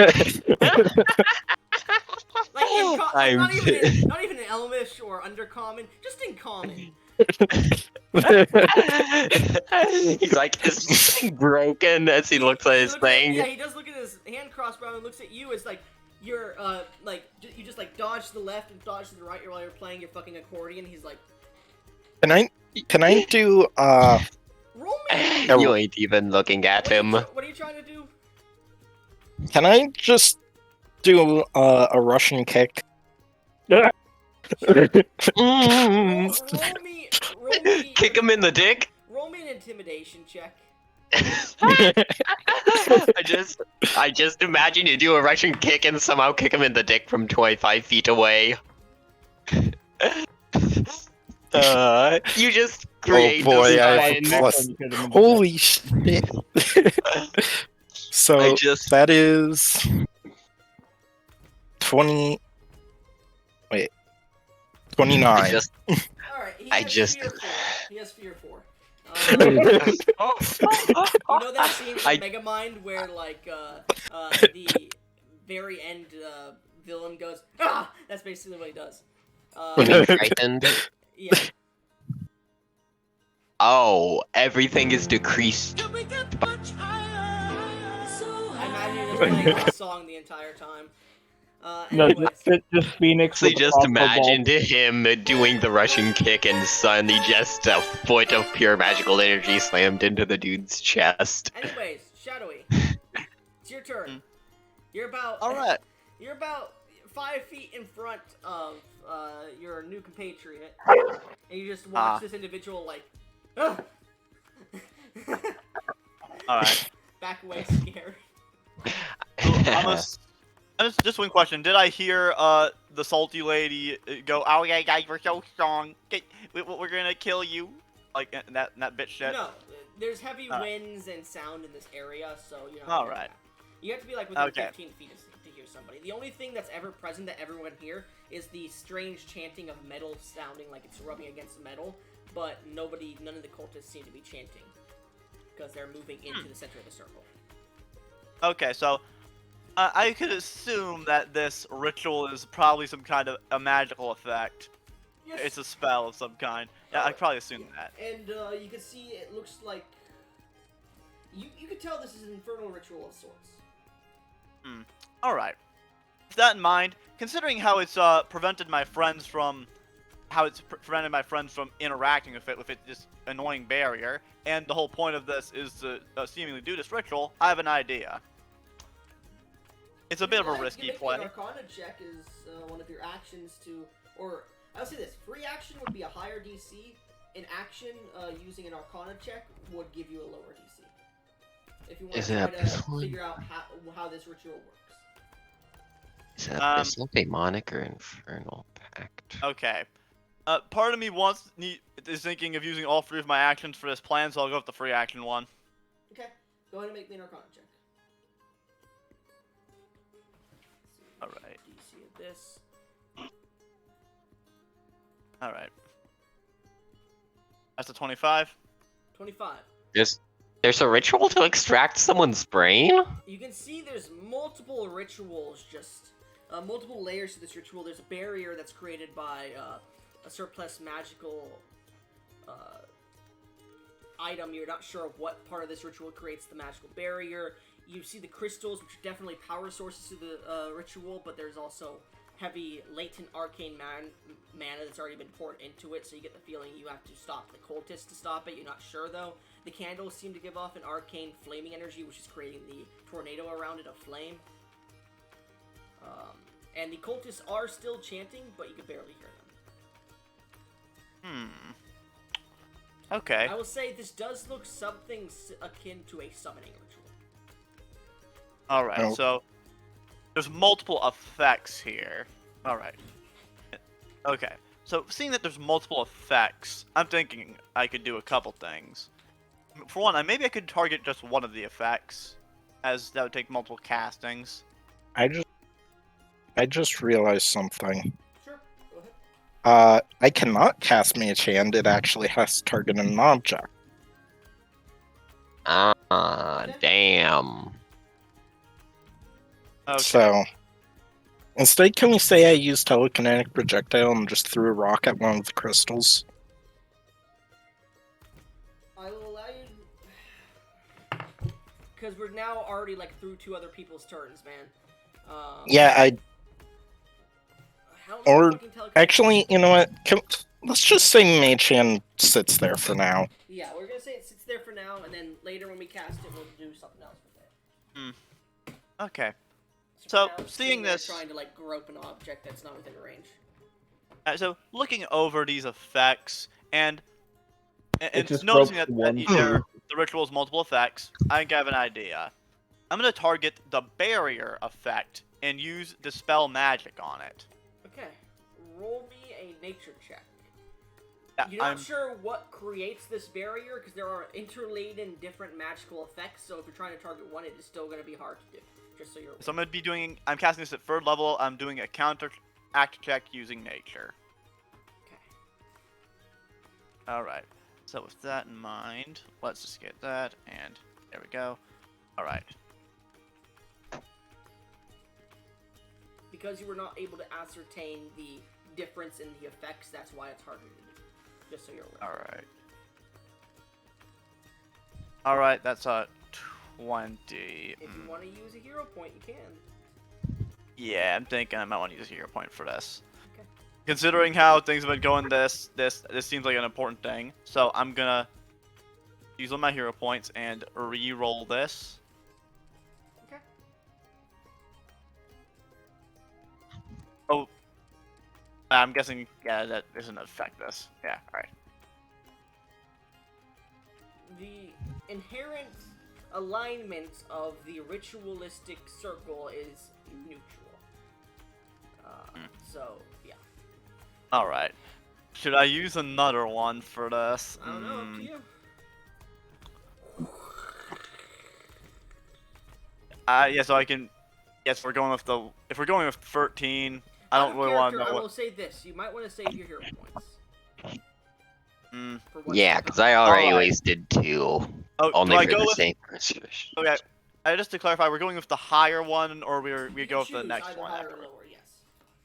not even in Elmish or Undercommon, just in Common. He's like, is something broken as he looks at his thing? Yeah, he does look at his hand crossbow and looks at you as like you're you just like dodge to the left and dodge to the right while you're playing your fucking accordion. He's like, Can I do roll me. You ain't even looking at him. What are you trying to do? Can I just do a Russian kick? Roll me. Kick him in the dick? Roll me an intimidation check. I just imagine you do a Russian kick and somehow kick him in the dick from 25 feet away. You just create Oh boy, I a have a plus. Holy shit. So that is 20. Wait, 29. All right. He has fear 4. You know that scene from Megamind where like the very end villain goes, ah! That's basically what he does. Frightened? Yeah. Oh, everything is decreased. I imagine you're just playing that song the entire time. No, Anyways. just Phoenix. So with a just crossbow imagined him doing the Russian kick and suddenly just a foot of pure magical energy slammed into the dude's chest. Anyways, Shadowy, it's your turn. You're about Alright. You're about 5 feet in front of your new compatriot, and you just watch this individual like, ugh! Alright. Back away, scared. Just one question. Did I hear the salty lady go, "Oh yeah, guys, we're so strong. We're gonna kill you," like that bitch shit? No, there's heavy winds and sound in this area, so you know. All right. You have to be like within Okay. 15 feet to hear somebody. The only thing that's ever present that everyone hear is the strange chanting of metal sounding like it's rubbing against metal, but none of the cultists seem to be chanting because they're moving into the center of the circle. Okay, so I could assume that this ritual is probably some kind of a magical effect. Yes. It's a spell of some kind. Yeah, I probably assume that. And you can see it looks like you could tell this is an infernal ritual of sorts. Alright. With that in mind, considering how it's prevented my friends from interacting with it this annoying barrier, and the whole point of this is to seemingly do this ritual, I have an idea. It's a bit of a risky play. An Arcana check is one of your actions or I'll say this: free action would be a higher DC. In action, using an Arcana check would give you a lower DC. If you want to try to figure out how this ritual works. Is that Abyssal, Demonic, or Infernal Pact? Okay. Part of me is thinking of using all 3 of my actions for this plan, so I'll go with the free action one. Okay, go ahead and make me an Arcana check. Alright. DC of this. All right. That's a 25. 25. There's a ritual to extract someone's brain? You can see there's multiple rituals, just multiple layers to this ritual. There's a barrier that's created by a surplus magical item. You're not sure what part of this ritual creates the magical barrier. You see the crystals, which are definitely power sources to the ritual, but there's also heavy latent arcane mana that's already been poured into it, so you get the feeling you have to stop the cultist to stop it. You're not sure, though. The candles seem to give off an arcane flaming energy, which is creating the tornado around it of flame. And the cultists are still chanting, but you can barely hear them. Okay. I will say this does look something akin to a summoning ritual. All right. Oh. So there's multiple effects here. All right. Okay. So seeing that there's multiple effects, I'm thinking I could do a couple things. For one, maybe I could target just one of the effects, as that would take multiple castings. I just realized something. Sure, go ahead. I cannot cast Mage Hand. It actually has to target an object. Ah, damn. Okay. So instead, can we say I used telekinetic projectile and just threw a rock at one of the crystals? I will allow you... Because we're now already, like, through 2 other people's turns, man. Yeah, How or fucking telekinetic- actually, you know what? Let's just say Mage Hand sits there for now. Yeah, we're gonna say it sits there for now, and then later when we cast it, we'll do something else with it. Okay. For So, now, it's seeing sitting there this- trying to, like, grope an object that's not within range. So looking over these effects and just noticing broke that one the ritual's multiple effects, I think I have an idea. I'm gonna target the barrier effect and use dispel magic on it. Okay, roll me a nature check. Yeah, You're not I'm sure what creates this barrier, because there are interladen different magical effects, so if you're trying to target one, it is still going to be hard to do, just so you're aware. so I'm gonna be doing. I'm casting this at 3rd level. I'm doing a counter act check using nature. Okay. All right. So with that in mind, let's just get that, and there we go. All right. Because you were not able to ascertain the difference in the effects, that's why it's harder to do, just so you're aware. All right. All right. That's a 20. If you want to use a hero point, you can. Yeah, I'm thinking I might want to use a hero point for this. Okay. Considering how things have been going, this seems like an important thing. So I'm gonna use all my hero points and re-roll this. Okay. Oh, I'm guessing. Yeah, that doesn't affect this. Yeah. All right. The inherent alignment of the ritualistic circle is neutral. So, yeah. All right. Should I use another one for this? I don't know, up to you. Yeah, so I can. Yes, we're going with the. If we're going with 13, I Out don't of really want to character, know I will what. say this. You might want to save your hero points. For what's Yeah, to because come. I already Alright. wasted 2. Oh, Only do I for go the with? same person. Okay. Just to clarify, we're going with the higher one, or we You go with the choose next either one higher or afterward? lower, yes.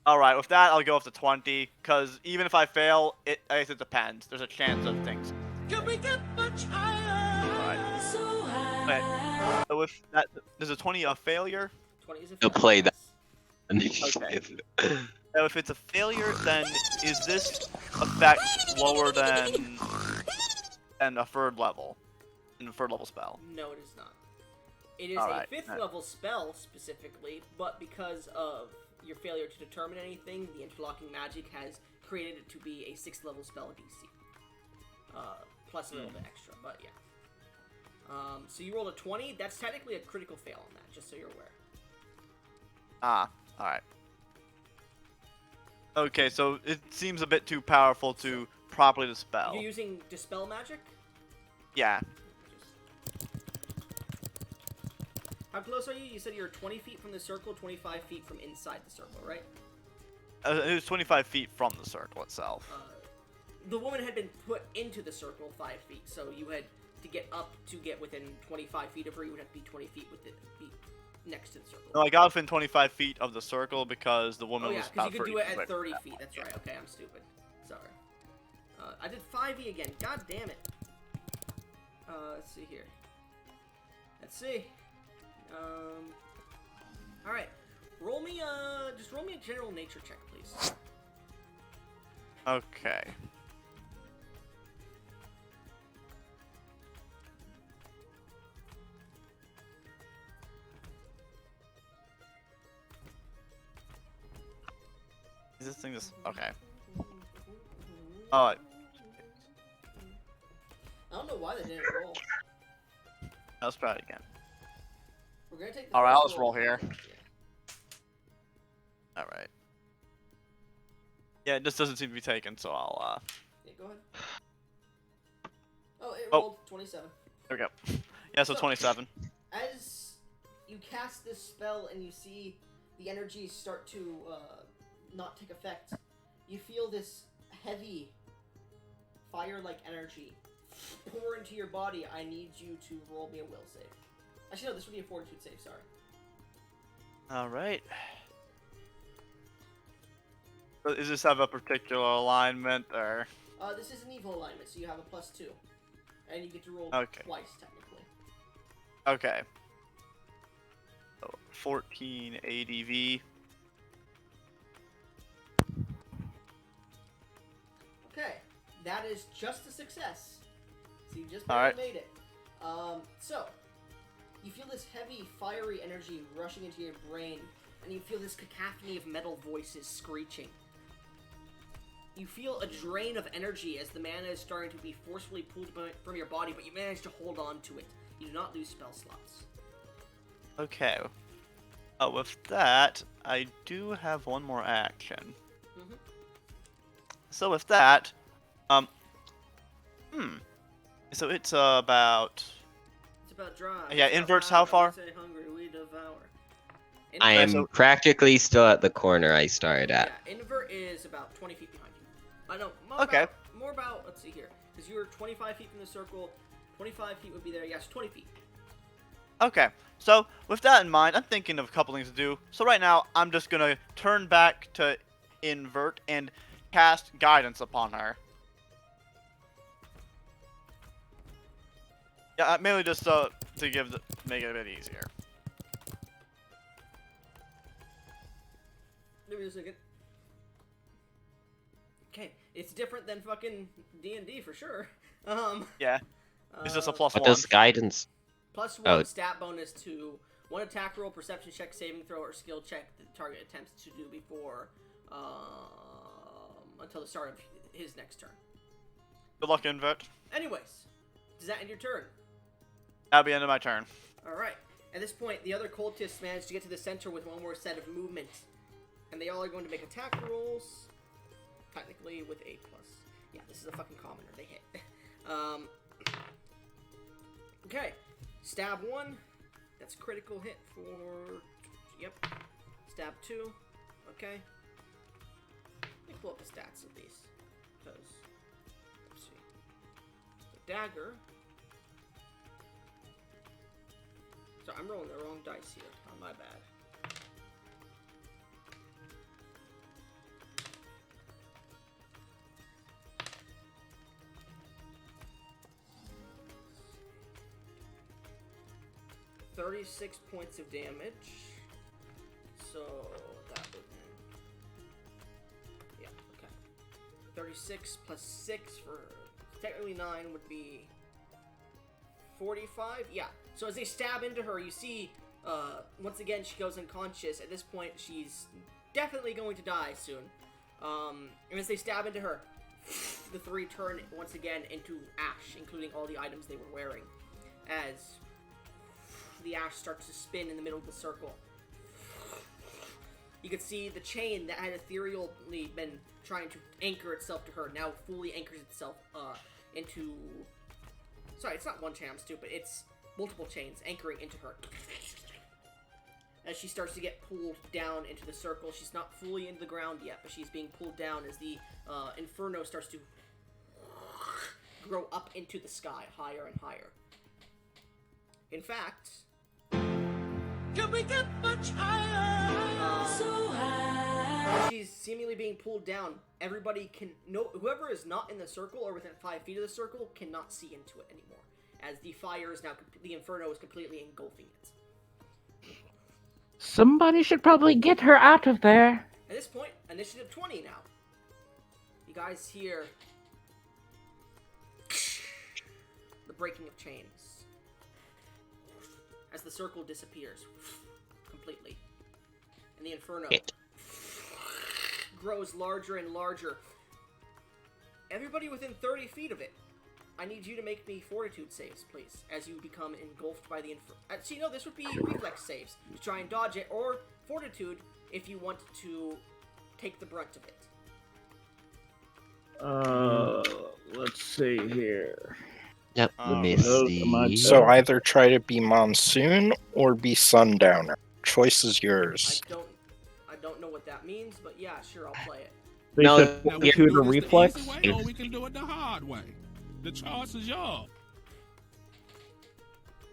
All right. With that, I'll go with the 20, because even if I fail, I guess it depends. There's a chance of things. Can we get much higher? Alright. So high. Okay. So with that, there's a 20 a failure. 20 is a You'll fail, play that. yes. Now, if it's a failure, then is this effect lower than a 3rd level? In a 3rd level spell? No, it is not. It is Alright, a 5th level spell specifically, but because of your failure to determine anything, the interlocking magic has created it to be a 6th level spell DC. Plus a little bit extra, but yeah. So you rolled a 20. That's technically a critical fail on that, just so you're aware. Ah, alright. Okay, so it seems a bit too powerful to properly dispel. You're using dispel magic? Yeah. How close are you? You said you're 20 feet from the circle, 25 feet from inside the circle, right? It was 25 feet from the circle itself. the woman had been put into the circle 5 feet, so you had to get up to get within 25 feet of her. You would have to be 20 feet with it, be next to the circle. No, I got within 25 feet of the circle because the woman Oh yeah, was because about you could 30 do it feet at away. 30 feet. That's right. Okay, I'm stupid. Sorry. I did 5e again. God damn it. Let's see here. Let's see. All right. Just roll me a general nature check, please. Okay. Is this thing just okay? Alright, I don't know why they didn't roll. let's try it again. We're gonna take the Alright, I'll first just roll here. Yeah. Alright. Yeah, it just doesn't seem to be taken, so I'll Yeah, go ahead. Oh, it Oh. rolled 27. there we go. Yeah, so 27. As you cast this spell and you see the energy start to not take effect, you feel this heavy fire-like energy pour into your body. I need you to roll me a will save. Actually, no, this would be a fortitude save, sorry. Alright. Does this have a particular alignment, or? This is an evil alignment, so you have a +2. And you get to roll Okay. twice, technically. Okay. So 14 ADV. Okay, that is just a success. So you just Alright. barely made it. So, you feel this heavy, fiery energy rushing into your brain, and you feel this cacophony of metal voices screeching. You feel a drain of energy as the mana is starting to be forcefully pulled from your body, but you manage to hold on to it. You do not lose spell slots. Okay. With that, I do have one more action. Mhm. So with that, so it's about. It's about drive. Yeah, it's about inverts how power. far? We say hungry, we devour. I Invert- am so- practically still at the corner I started at. Yeah, invert is about 20 feet behind you. I know. Okay. More about, let's see here. Because you were 25 feet from the circle. 25 feet would be there. Yes, 20 feet. Okay, so with that in mind, I'm thinking of a couple things to do. So right now, I'm just gonna turn back to invert and cast guidance upon her. Yeah, mainly just to make it a bit easier. Give me a second. Okay, it's different than fucking D&D for sure. Yeah, it's just a uh, plus What one. does guidance? +1 Oh. stat bonus to one attack roll, perception check, saving throw, or skill check that the target attempts to do before until the start of his next turn. Good luck, invert. Anyways, does that end your turn? That'll be the end of my turn. Alright. At this point, the other cultists manage to get to the center with one more set of movement. And they all are going to make attack rolls. Technically with a plus. Yeah, this is a fucking commoner. They hit. Okay. Stab 1. That's critical hit for... Yep. Stab 2. Okay. Let me pull up the stats of these. Because... Let's see. The dagger... So I'm rolling the wrong dice here. Oh, my bad. $36 points of damage. So that would yeah, okay. 36 plus 6 for technically 9 would be 45? Yeah. So as they stab into her, you see, once again, she goes unconscious. At this point, she's definitely going to die soon. And as they stab into her, the three turn once again into ash, including all the items they were wearing. As the ash starts to spin in the middle of the circle. You can see the chain that had ethereally been trying to anchor itself to her now fully anchors itself into... Sorry, it's not one chain, I'm stupid. It's multiple chains anchoring into her. As she starts to get pulled down into the circle. She's not fully into the ground yet, but she's being pulled down as the Inferno starts to grow up into the sky, higher and higher. In fact, Can we get much higher? So high. when she's seemingly being pulled down, everybody can whoever is not in the circle or within 5 feet of the circle cannot see into it anymore, as the fire is now the inferno is completely engulfing it. Somebody should probably get her out of there. At this point, initiative 20 now. You guys hear the breaking of chains as the circle disappears completely, and the inferno grows larger and larger. Everybody within 30 feet of it, I need you to make me fortitude saves, please, as you become engulfed by the inferno. Actually, no, this would be reflex saves to try and dodge it, or fortitude if you want to take the brunt of it. Let's see here. Yep, those are my Missy. So either try to be Monsoon or be Sundowner. Choice is yours. I don't know what that means, but yeah, sure, I'll play it. They No, said Now, we fortitude can or do this reflex. the easy way, or we can do it the hard way. The choice is yours.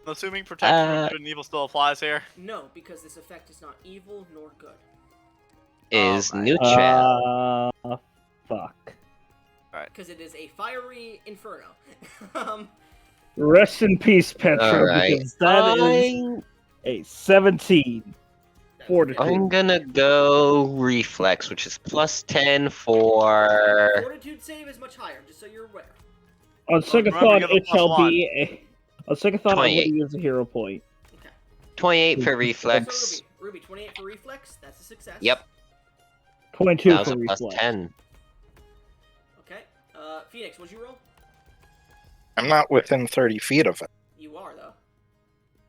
I'm assuming protection from good and evil still applies here. No, because this effect is not evil nor good. Is Alright. neutral. Fuck. Because it is a fiery inferno. Rest in peace, Petra, Alright. because that is a 17 fortitude. I'm gonna go reflex, which is plus 10 for. Fortitude save is much higher, just so you're aware. On second remember, thought, you have a it shall +1. be a. On second thought, I would 28. use a hero point. 28 for So reflex. Ruby, 28 for reflex. That's a success. Yep, 22 that was for a plus reflex. 10. Okay. Phoenix, what'd you roll? I'm not within 30 feet of it. You are, though.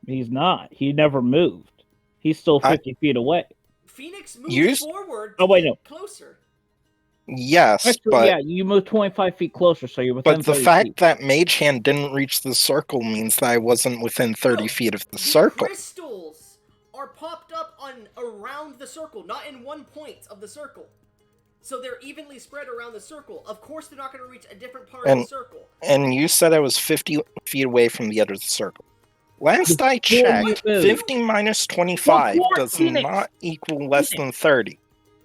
He's not. He never moved. He's still 50 feet away. Phoenix moves Use- forward Oh, wait, no. closer. Yes, Actually, but yeah, you move 25 feet closer, so you're within but the 30 fact feet. that Mage Hand didn't reach the circle means that I wasn't within 30 No, feet of the The circle. crystals are popped up on around the circle, not in one point of the circle. So they're evenly spread around the circle. Of course, they're not going to reach a different part of And- the circle. And you said I was 50 feet away from the edge of the circle. Last I Before you checked, moved. 50 minus 25 Before does Phoenix. not equal less than 30.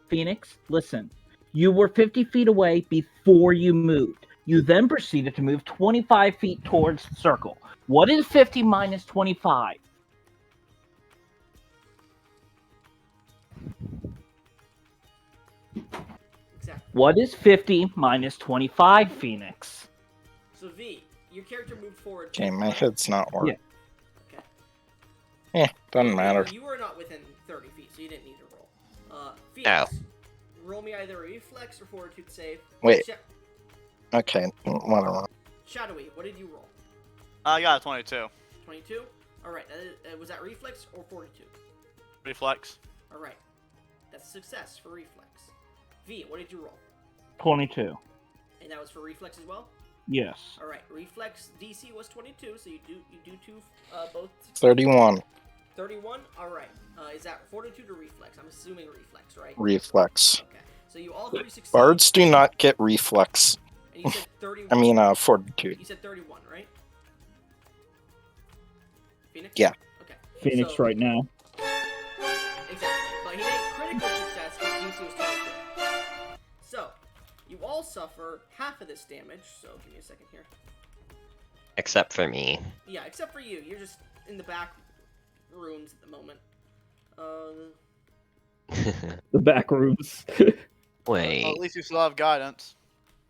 Phoenix, listen. You were 50 feet away before you moved. You then proceeded to move 25 feet towards the circle. What is 50 minus 25? Exactly. What is 50 minus 25, Phoenix? So V, your character moved forward. Okay, my head's not working. Okay. Doesn't matter. You were not within 30 feet, so you didn't need to roll. Phoenix, roll me either a reflex or fortitude save. Wait. Okay, whatever. Shadowy, what did you roll? I got a 22. 22? Alright, was that reflex or fortitude? Reflex. Alright. That's a success for reflex. V, what did you roll? 22. And that was for reflex as well? Yes. Alright, reflex DC was 22, so you do two, both. 31. 31? Alright. Is that fortitude or reflex? I'm assuming reflex, right? Reflex. Okay. So you all three succeed. Bards do not get reflex. And you said 31. I mean, fortitude. You said 31, right? Phoenix? Yeah. Okay. Phoenix So- right now. Exactly. But he made critical success because DC was 22. So, you all suffer half of this damage, so give me a second here. Except for me. Yeah, except for you. You're just in the back rooms at the moment. The back rooms. Well, Wait. at least you still have guidance.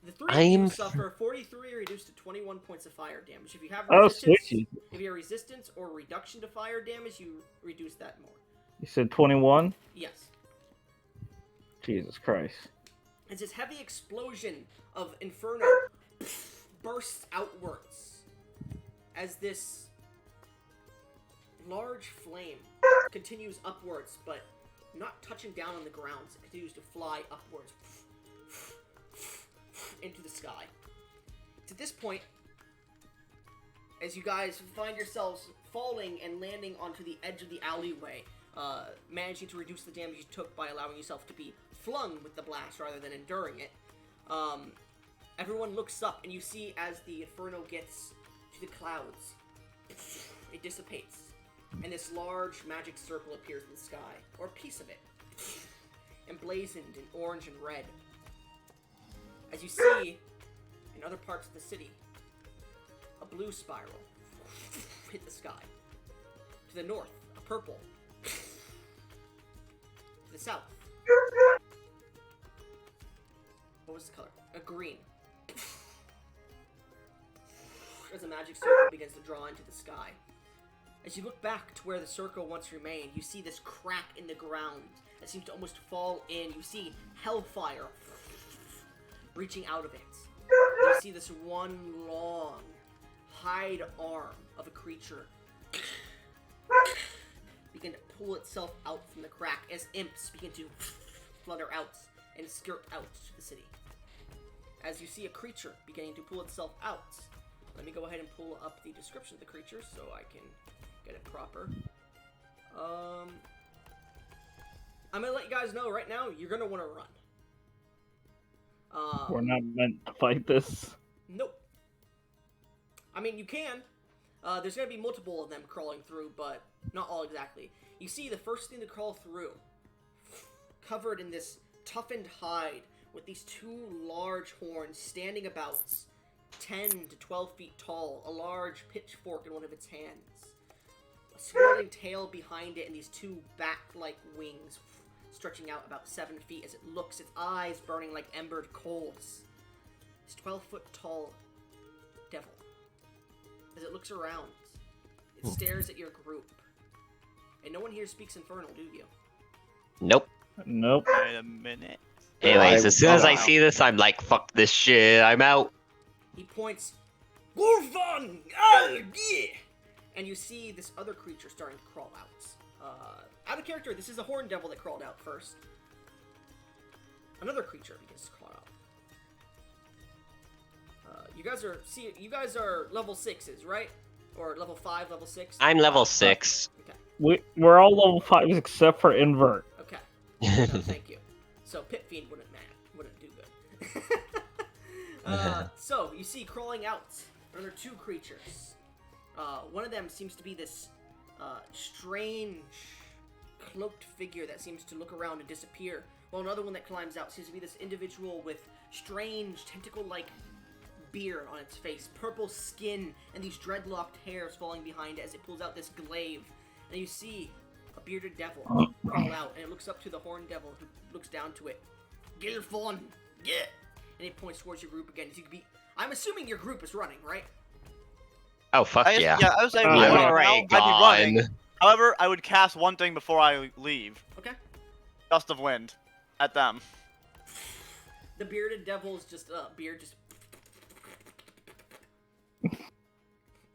The three of you I'm- suffer 43 reduced to 21 points of fire damage. If you have Oh, resistance, sweet. if you have resistance or reduction to fire damage, you reduce that more. You said 21? Yes. Jesus Christ. As this heavy explosion of inferno bursts outwards, as this large flame continues upwards, but not touching down on the ground. It continues to fly upwards into the sky. It's at this point, as you guys find yourselves falling and landing onto the edge of the alleyway, managing to reduce the damage you took by allowing yourself to be flung with the blast rather than enduring it, Everyone looks up, and you see as the inferno gets to the clouds, it dissipates, and this large magic circle appears in the sky, or a piece of it, emblazoned in orange and red. As you see, in other parts of the city, a blue spiral hit the sky. To the north, a purple. To the south, what was the color? A green. As a magic circle begins to draw into the sky. As you look back to where the circle once remained, you see this crack in the ground that seems to almost fall in. You see hellfire reaching out of it. You see this one long, hide arm of a creature begin to pull itself out from the crack as imps begin to flutter out and skirt out to the city. As you see a creature beginning to pull itself out, let me go ahead and pull up the description of the creature so I can get it proper. I'm gonna let you guys know right now, you're gonna want to run. We're not meant to fight this. Nope. I mean, you can. There's gonna be multiple of them crawling through, but not all exactly. You see the first thing to crawl through, covered in this toughened hide, with these two large horns standing about 10 to 12 feet tall, a large pitchfork in one of its hands, a swirling tail behind it, and these two bat-like wings stretching out about 7 feet as it looks, its eyes burning like embered coals. This 12-foot tall devil. As it looks around, it stares at your group. And no one here speaks Infernal, do you? Nope. Nope. Wait a minute. Anyways, as soon as I see this, I'm like, fuck this shit, I'm out. He points, Gorfon! Ah, yeah! And you see this other creature starting to crawl out. Out of character, this is a horn devil that crawled out first. Another creature begins to crawl out. You guys are level 6s, right? Or level 5, level 6? I'm level 6. Okay. We're all level 5s except for Invert. Okay. No, thank you. So Pit Fiend wouldn't do good. So you see crawling out another two creatures. One of them seems to be this strange cloaked figure that seems to look around and disappear, while another one that climbs out seems to be this individual with strange tentacle-like beard on its face, purple skin, and these dreadlocked hairs falling behind it as it pulls out this glaive. And you see a bearded devil crawl out, and it looks up to the horned devil, who looks down to it. Get your fun, get! And it points towards your group again. So you could be. I'm assuming your group is running, right? Oh, fuck yeah. Yeah, I was saying, I'm right already now, I'd be running. gone. However, I would cast one thing before I leave. Okay. Gust of wind. At them. The bearded devil's just beard just.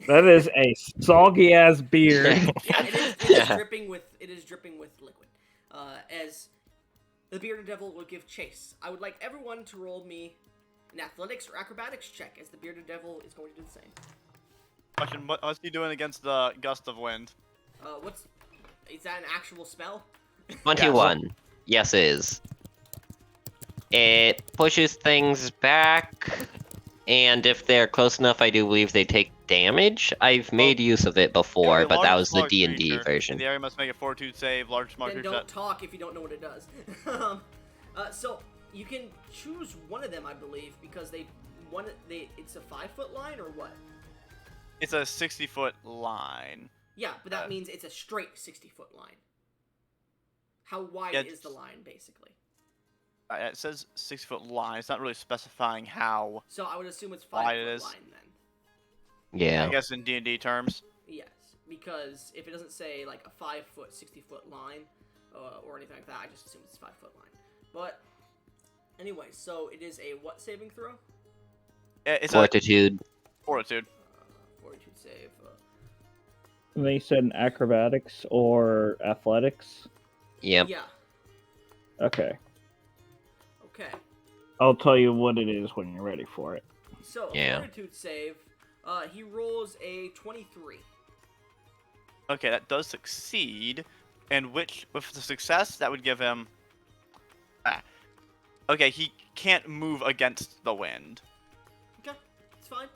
That is a soggy ass beard. Yeah, it is dripping with liquid. As the bearded devil will give chase. I would like everyone to roll me an athletics or acrobatics check, as the bearded devil is going to do the same. Question: what's he doing against the gust of wind? Is that an actual spell? 21. Yes, it is. It pushes things back, and if they're close enough, I do believe they take damage. I've made use of it before, but that was the D&D version. The area must make a fortitude save. Large smart Then creature. don't talk if you don't know what it does. So you can choose one of them, I believe, because it's a 5-foot line or what? It's a 60-foot line. Yeah, but that means it's a straight 60-foot line. How wide is the line, basically? It says 60-foot line. It's not really specifying how. So I would assume it's wide 5-foot line then. Yeah. I guess in D&D terms. Yes, because if it doesn't say like a 5-foot, 60-foot line or anything like that, I just assume it's a 5-foot line. But anyway, so it is a what saving throw? It's Fortitude. Fortitude. Fortitude save. They said acrobatics or athletics. Yep. Yeah. Okay. Okay. I'll tell you what it is when you're ready for it. So, Yeah. Fortitude save, he rolls a 23. Okay, that does succeed. And with the success, that would give him. Okay, he can't move against the wind. fine.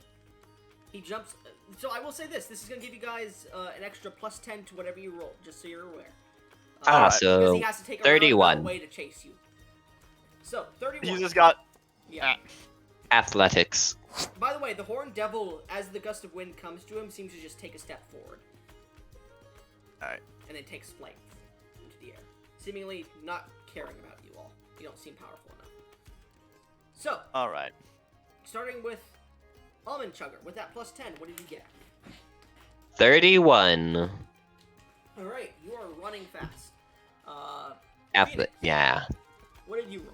He jumps. So I will say this. This is going to give you guys an extra +10 to whatever you roll, just so you're aware. Because so he has to take a 31. roundabout way to chase you. So, 31. He just got. Yeah. Athletics. By the way, the Horned Devil, as the gust of wind comes to him, seems to just take a step forward. Alright. And then takes flight into the air. Seemingly not caring about you all. You don't seem powerful enough. So, Alright. starting with Almond Chugger. With that +10, what did you get? 31. Alright, you are running fast. Athlete. Phoenix, Yeah. what did you roll?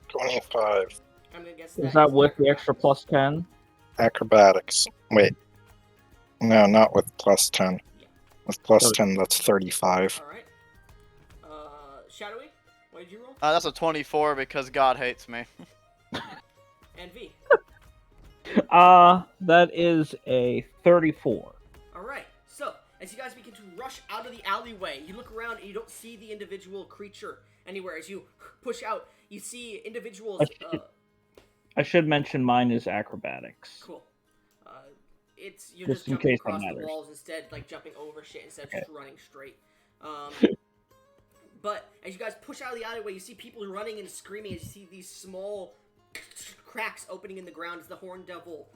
25. I'm gonna guess Is that with the acrobatics. extra +10? Acrobatics. Wait. No, not with +10. Yeah. With +10, that's 35. Alright. Shadowy, what did you roll? That's a 24 because God hates me. And V. That is a 34. Alright, so, as you guys begin to rush out of the alleyway, you look around and you don't see the individual creature anywhere. As you push out, you see individuals. I should mention mine is acrobatics. Cool. You're Just just in jumping case that across the matters. walls instead, like jumping over shit instead of just running straight. But as you guys push out of the alleyway, you see people running and screaming as you see these small cracks opening in the ground as the Horned Devil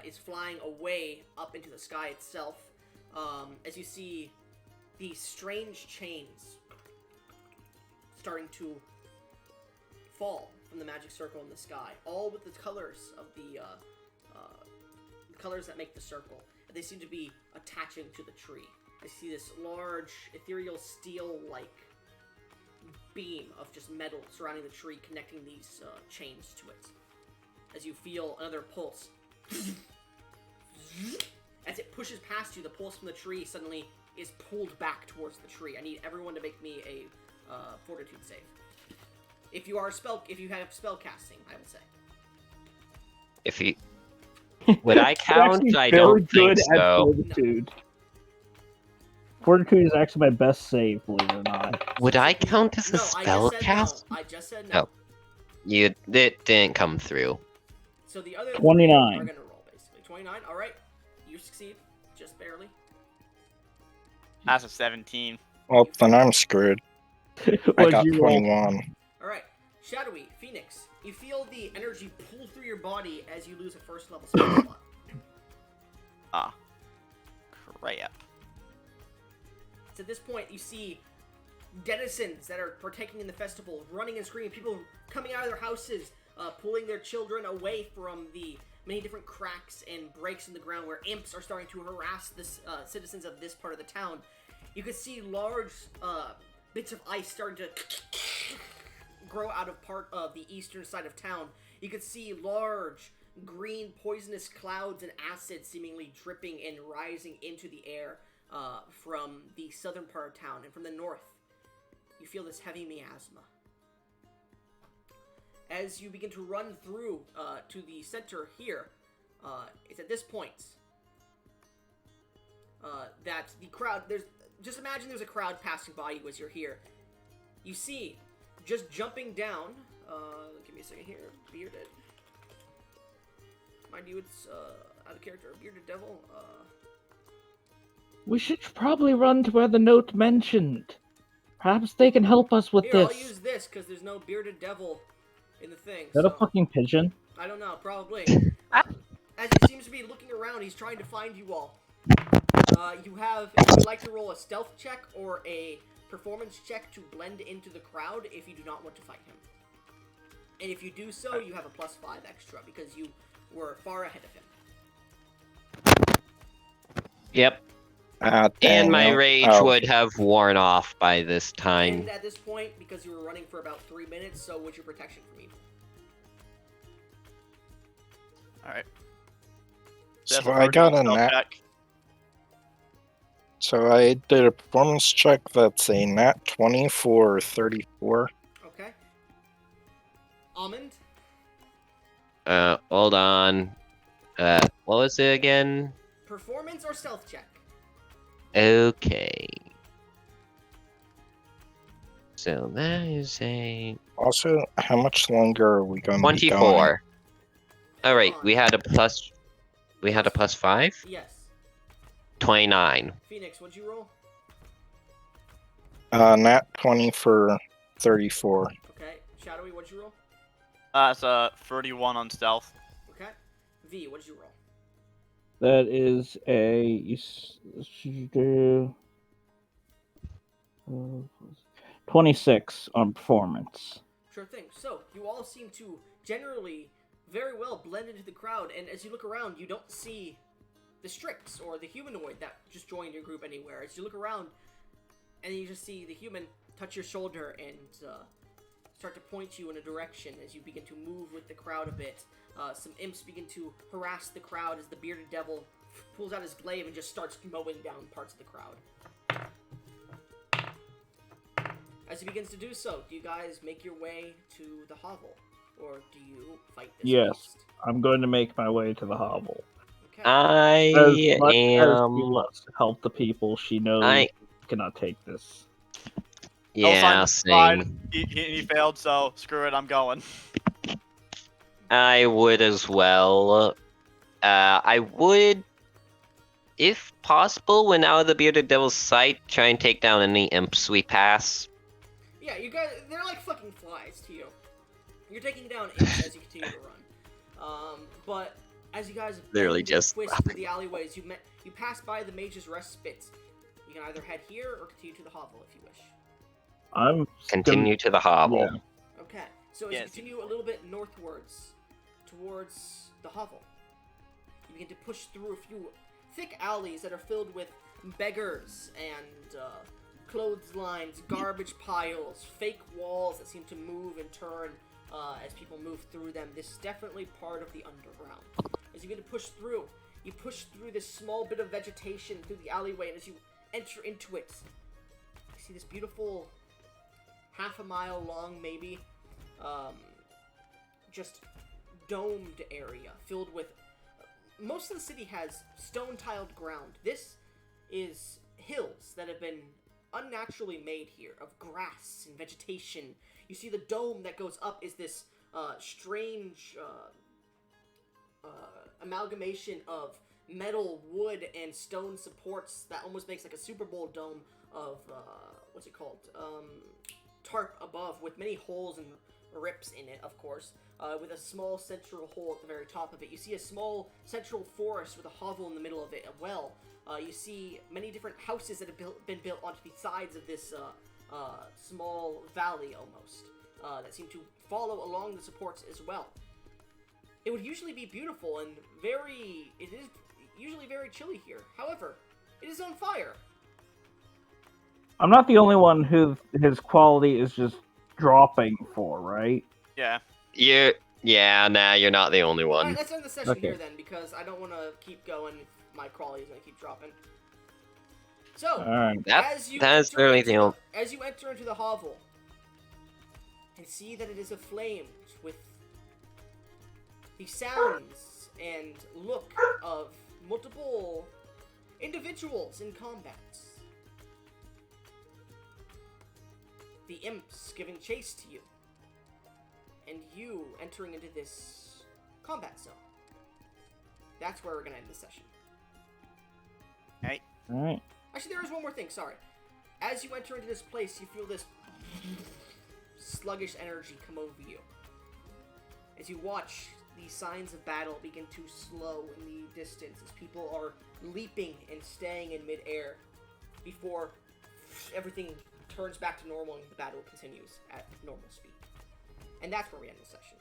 is flying away up into the sky itself. As you see these strange chains starting to fall from the magic circle in the sky, all with the colors of the colors that make the circle. And they seem to be attaching to the tree. I see this large, ethereal, steel-like beam of just metal surrounding the tree, connecting these chains to it. As you feel another pulse. As it pushes past you, the pulse from the tree suddenly is pulled back towards the tree. I need everyone to make me a fortitude save. If you have spell casting, I will say. If he. Would I You're count? actually I very don't think good at so. Fortitude. Fortitude is actually my best save, believe it or not. Would I count as a No, spell cast? I just said no. Oh. It didn't come through. So the other 29. three are gonna roll basically. 29. All right, you succeed, just barely. That's a 17. Well, then I'm screwed. I What'd got you roll? 21. All right, Shadowy, Phoenix, you feel the energy pull through your body as you lose a first level spell slot. Ah. Crap. So at this point, you see denizens that are partaking in the festival, running and screaming, people coming out of their houses, pulling their children away from the many different cracks and breaks in the ground where imps are starting to harass the citizens of this part of the town. You can see large bits of ice starting to grow out of part of the eastern side of town. You can see large green poisonous clouds and acid seemingly dripping and rising into the air from the southern part of town. And from the north, you feel this heavy miasma. As you begin to run through to the center here, it's at this point that the crowd, just imagine there's a crowd passing by you as you're here. You see, just jumping down, give me a second here, bearded. Mind you, it's out of character, bearded devil. We should probably run to where the note mentioned. Perhaps they can help us with Here, this. I'll use this because there's no bearded devil in the thing. Is that a so- fucking pigeon? I don't know, probably. As he seems to be looking around, he's trying to find you all. You have, if you would like to roll a stealth check or a performance check to blend into the crowd if you do not want to fight him. And if you do so, you have a +5 extra because you were far ahead of him. Yep. Dang, And my no. rage Oh, would have worn off by this time. And at this point, because you were running for about 3 minutes, so would your protection from evil. Alright. So I got a nat. So I did a performance check that's a nat 20 for 34. Okay. Almond? Hold on. What was it again? Performance or stealth check? Okay. So that is a Also, how much longer are we going to be going? 24. All right, on. we had a plus. We had a plus 5. Yes. 29. Phoenix, what'd you roll? Nat 20 for 34. Okay. Shadowy, what'd you roll? That's a 31 on stealth. Okay. V, what'd you roll? That is a 26 on performance. Sure thing. So, you all seem to generally very well blend into the crowd, and as you look around, you don't see the Strix or the humanoid that just joined your group anywhere. As you look around, and you just see the human touch your shoulder and start to point you in a direction as you begin to move with the crowd a bit. Some imps begin to harass the crowd as the bearded devil pulls out his glaive and just starts mowing down parts of the crowd. As he begins to do so, do you guys make your way to the hovel? Or do you fight this Yes. beast? I'm going to make my way to the hovel. Okay. I As much as she am. wants to help the people, she knows I. she cannot take this. Yeah, Fine. same. He failed, so screw it. I'm going. I would as well. I would, if possible, when out of the bearded devil's sight, try and take down any imps we pass. Yeah, you guys, they're like fucking flies to you. You're taking down imps as you continue to run. But as you guys Literally bend and just twist through the alleyways, you pass by the Mage's Respite. You can either head here or continue to the hovel if you wish. I'm Continue to the hovel. Yeah. Okay, so as you continue a little bit northwards towards the hovel, you begin to push through a few thick alleys that are filled with beggars and clotheslines, garbage piles, fake walls that seem to move and turn as people move through them. This is definitely part of the underground. As you begin to push through, you push through this small bit of vegetation through the alleyway, and as you enter into it, you see this beautiful half a mile long, maybe, just domed area filled with. Most of the city has stone-tiled ground. This is hills that have been unnaturally made here of grass and vegetation. You see the dome that goes up is this strange amalgamation of metal, wood, and stone supports that almost makes like a Super Bowl dome of, what's it called? Tarp above with many holes and rips in it, of course, with a small central hole at the very top of it. You see a small central forest with a hovel in the middle of it, a well. You see many different houses that have been built onto the sides of this small valley, almost, that seem to follow along the supports as well. It would usually be beautiful and it is usually very chilly here. However, it is on fire. I'm not the only one who his quality is just dropping for, right? Yeah. You're not the only one. Alright, let's end the session Okay. here then, because I don't want to keep going if my quality is going to keep dropping. So, Alright. That is literally the only. as you enter into the hovel, and see that it is aflamed with the sounds and look of multiple individuals in combat. The imps giving chase to you, and you entering into this combat zone. That's where we're gonna end the session. Alright. Actually, there is one more thing, sorry. As you enter into this place, you feel this sluggish energy come over you. As you watch the signs of battle begin to slow in the distance, as people are leaping and staying in midair before everything turns back to normal and the battle continues at normal speed. And that's where we end the session.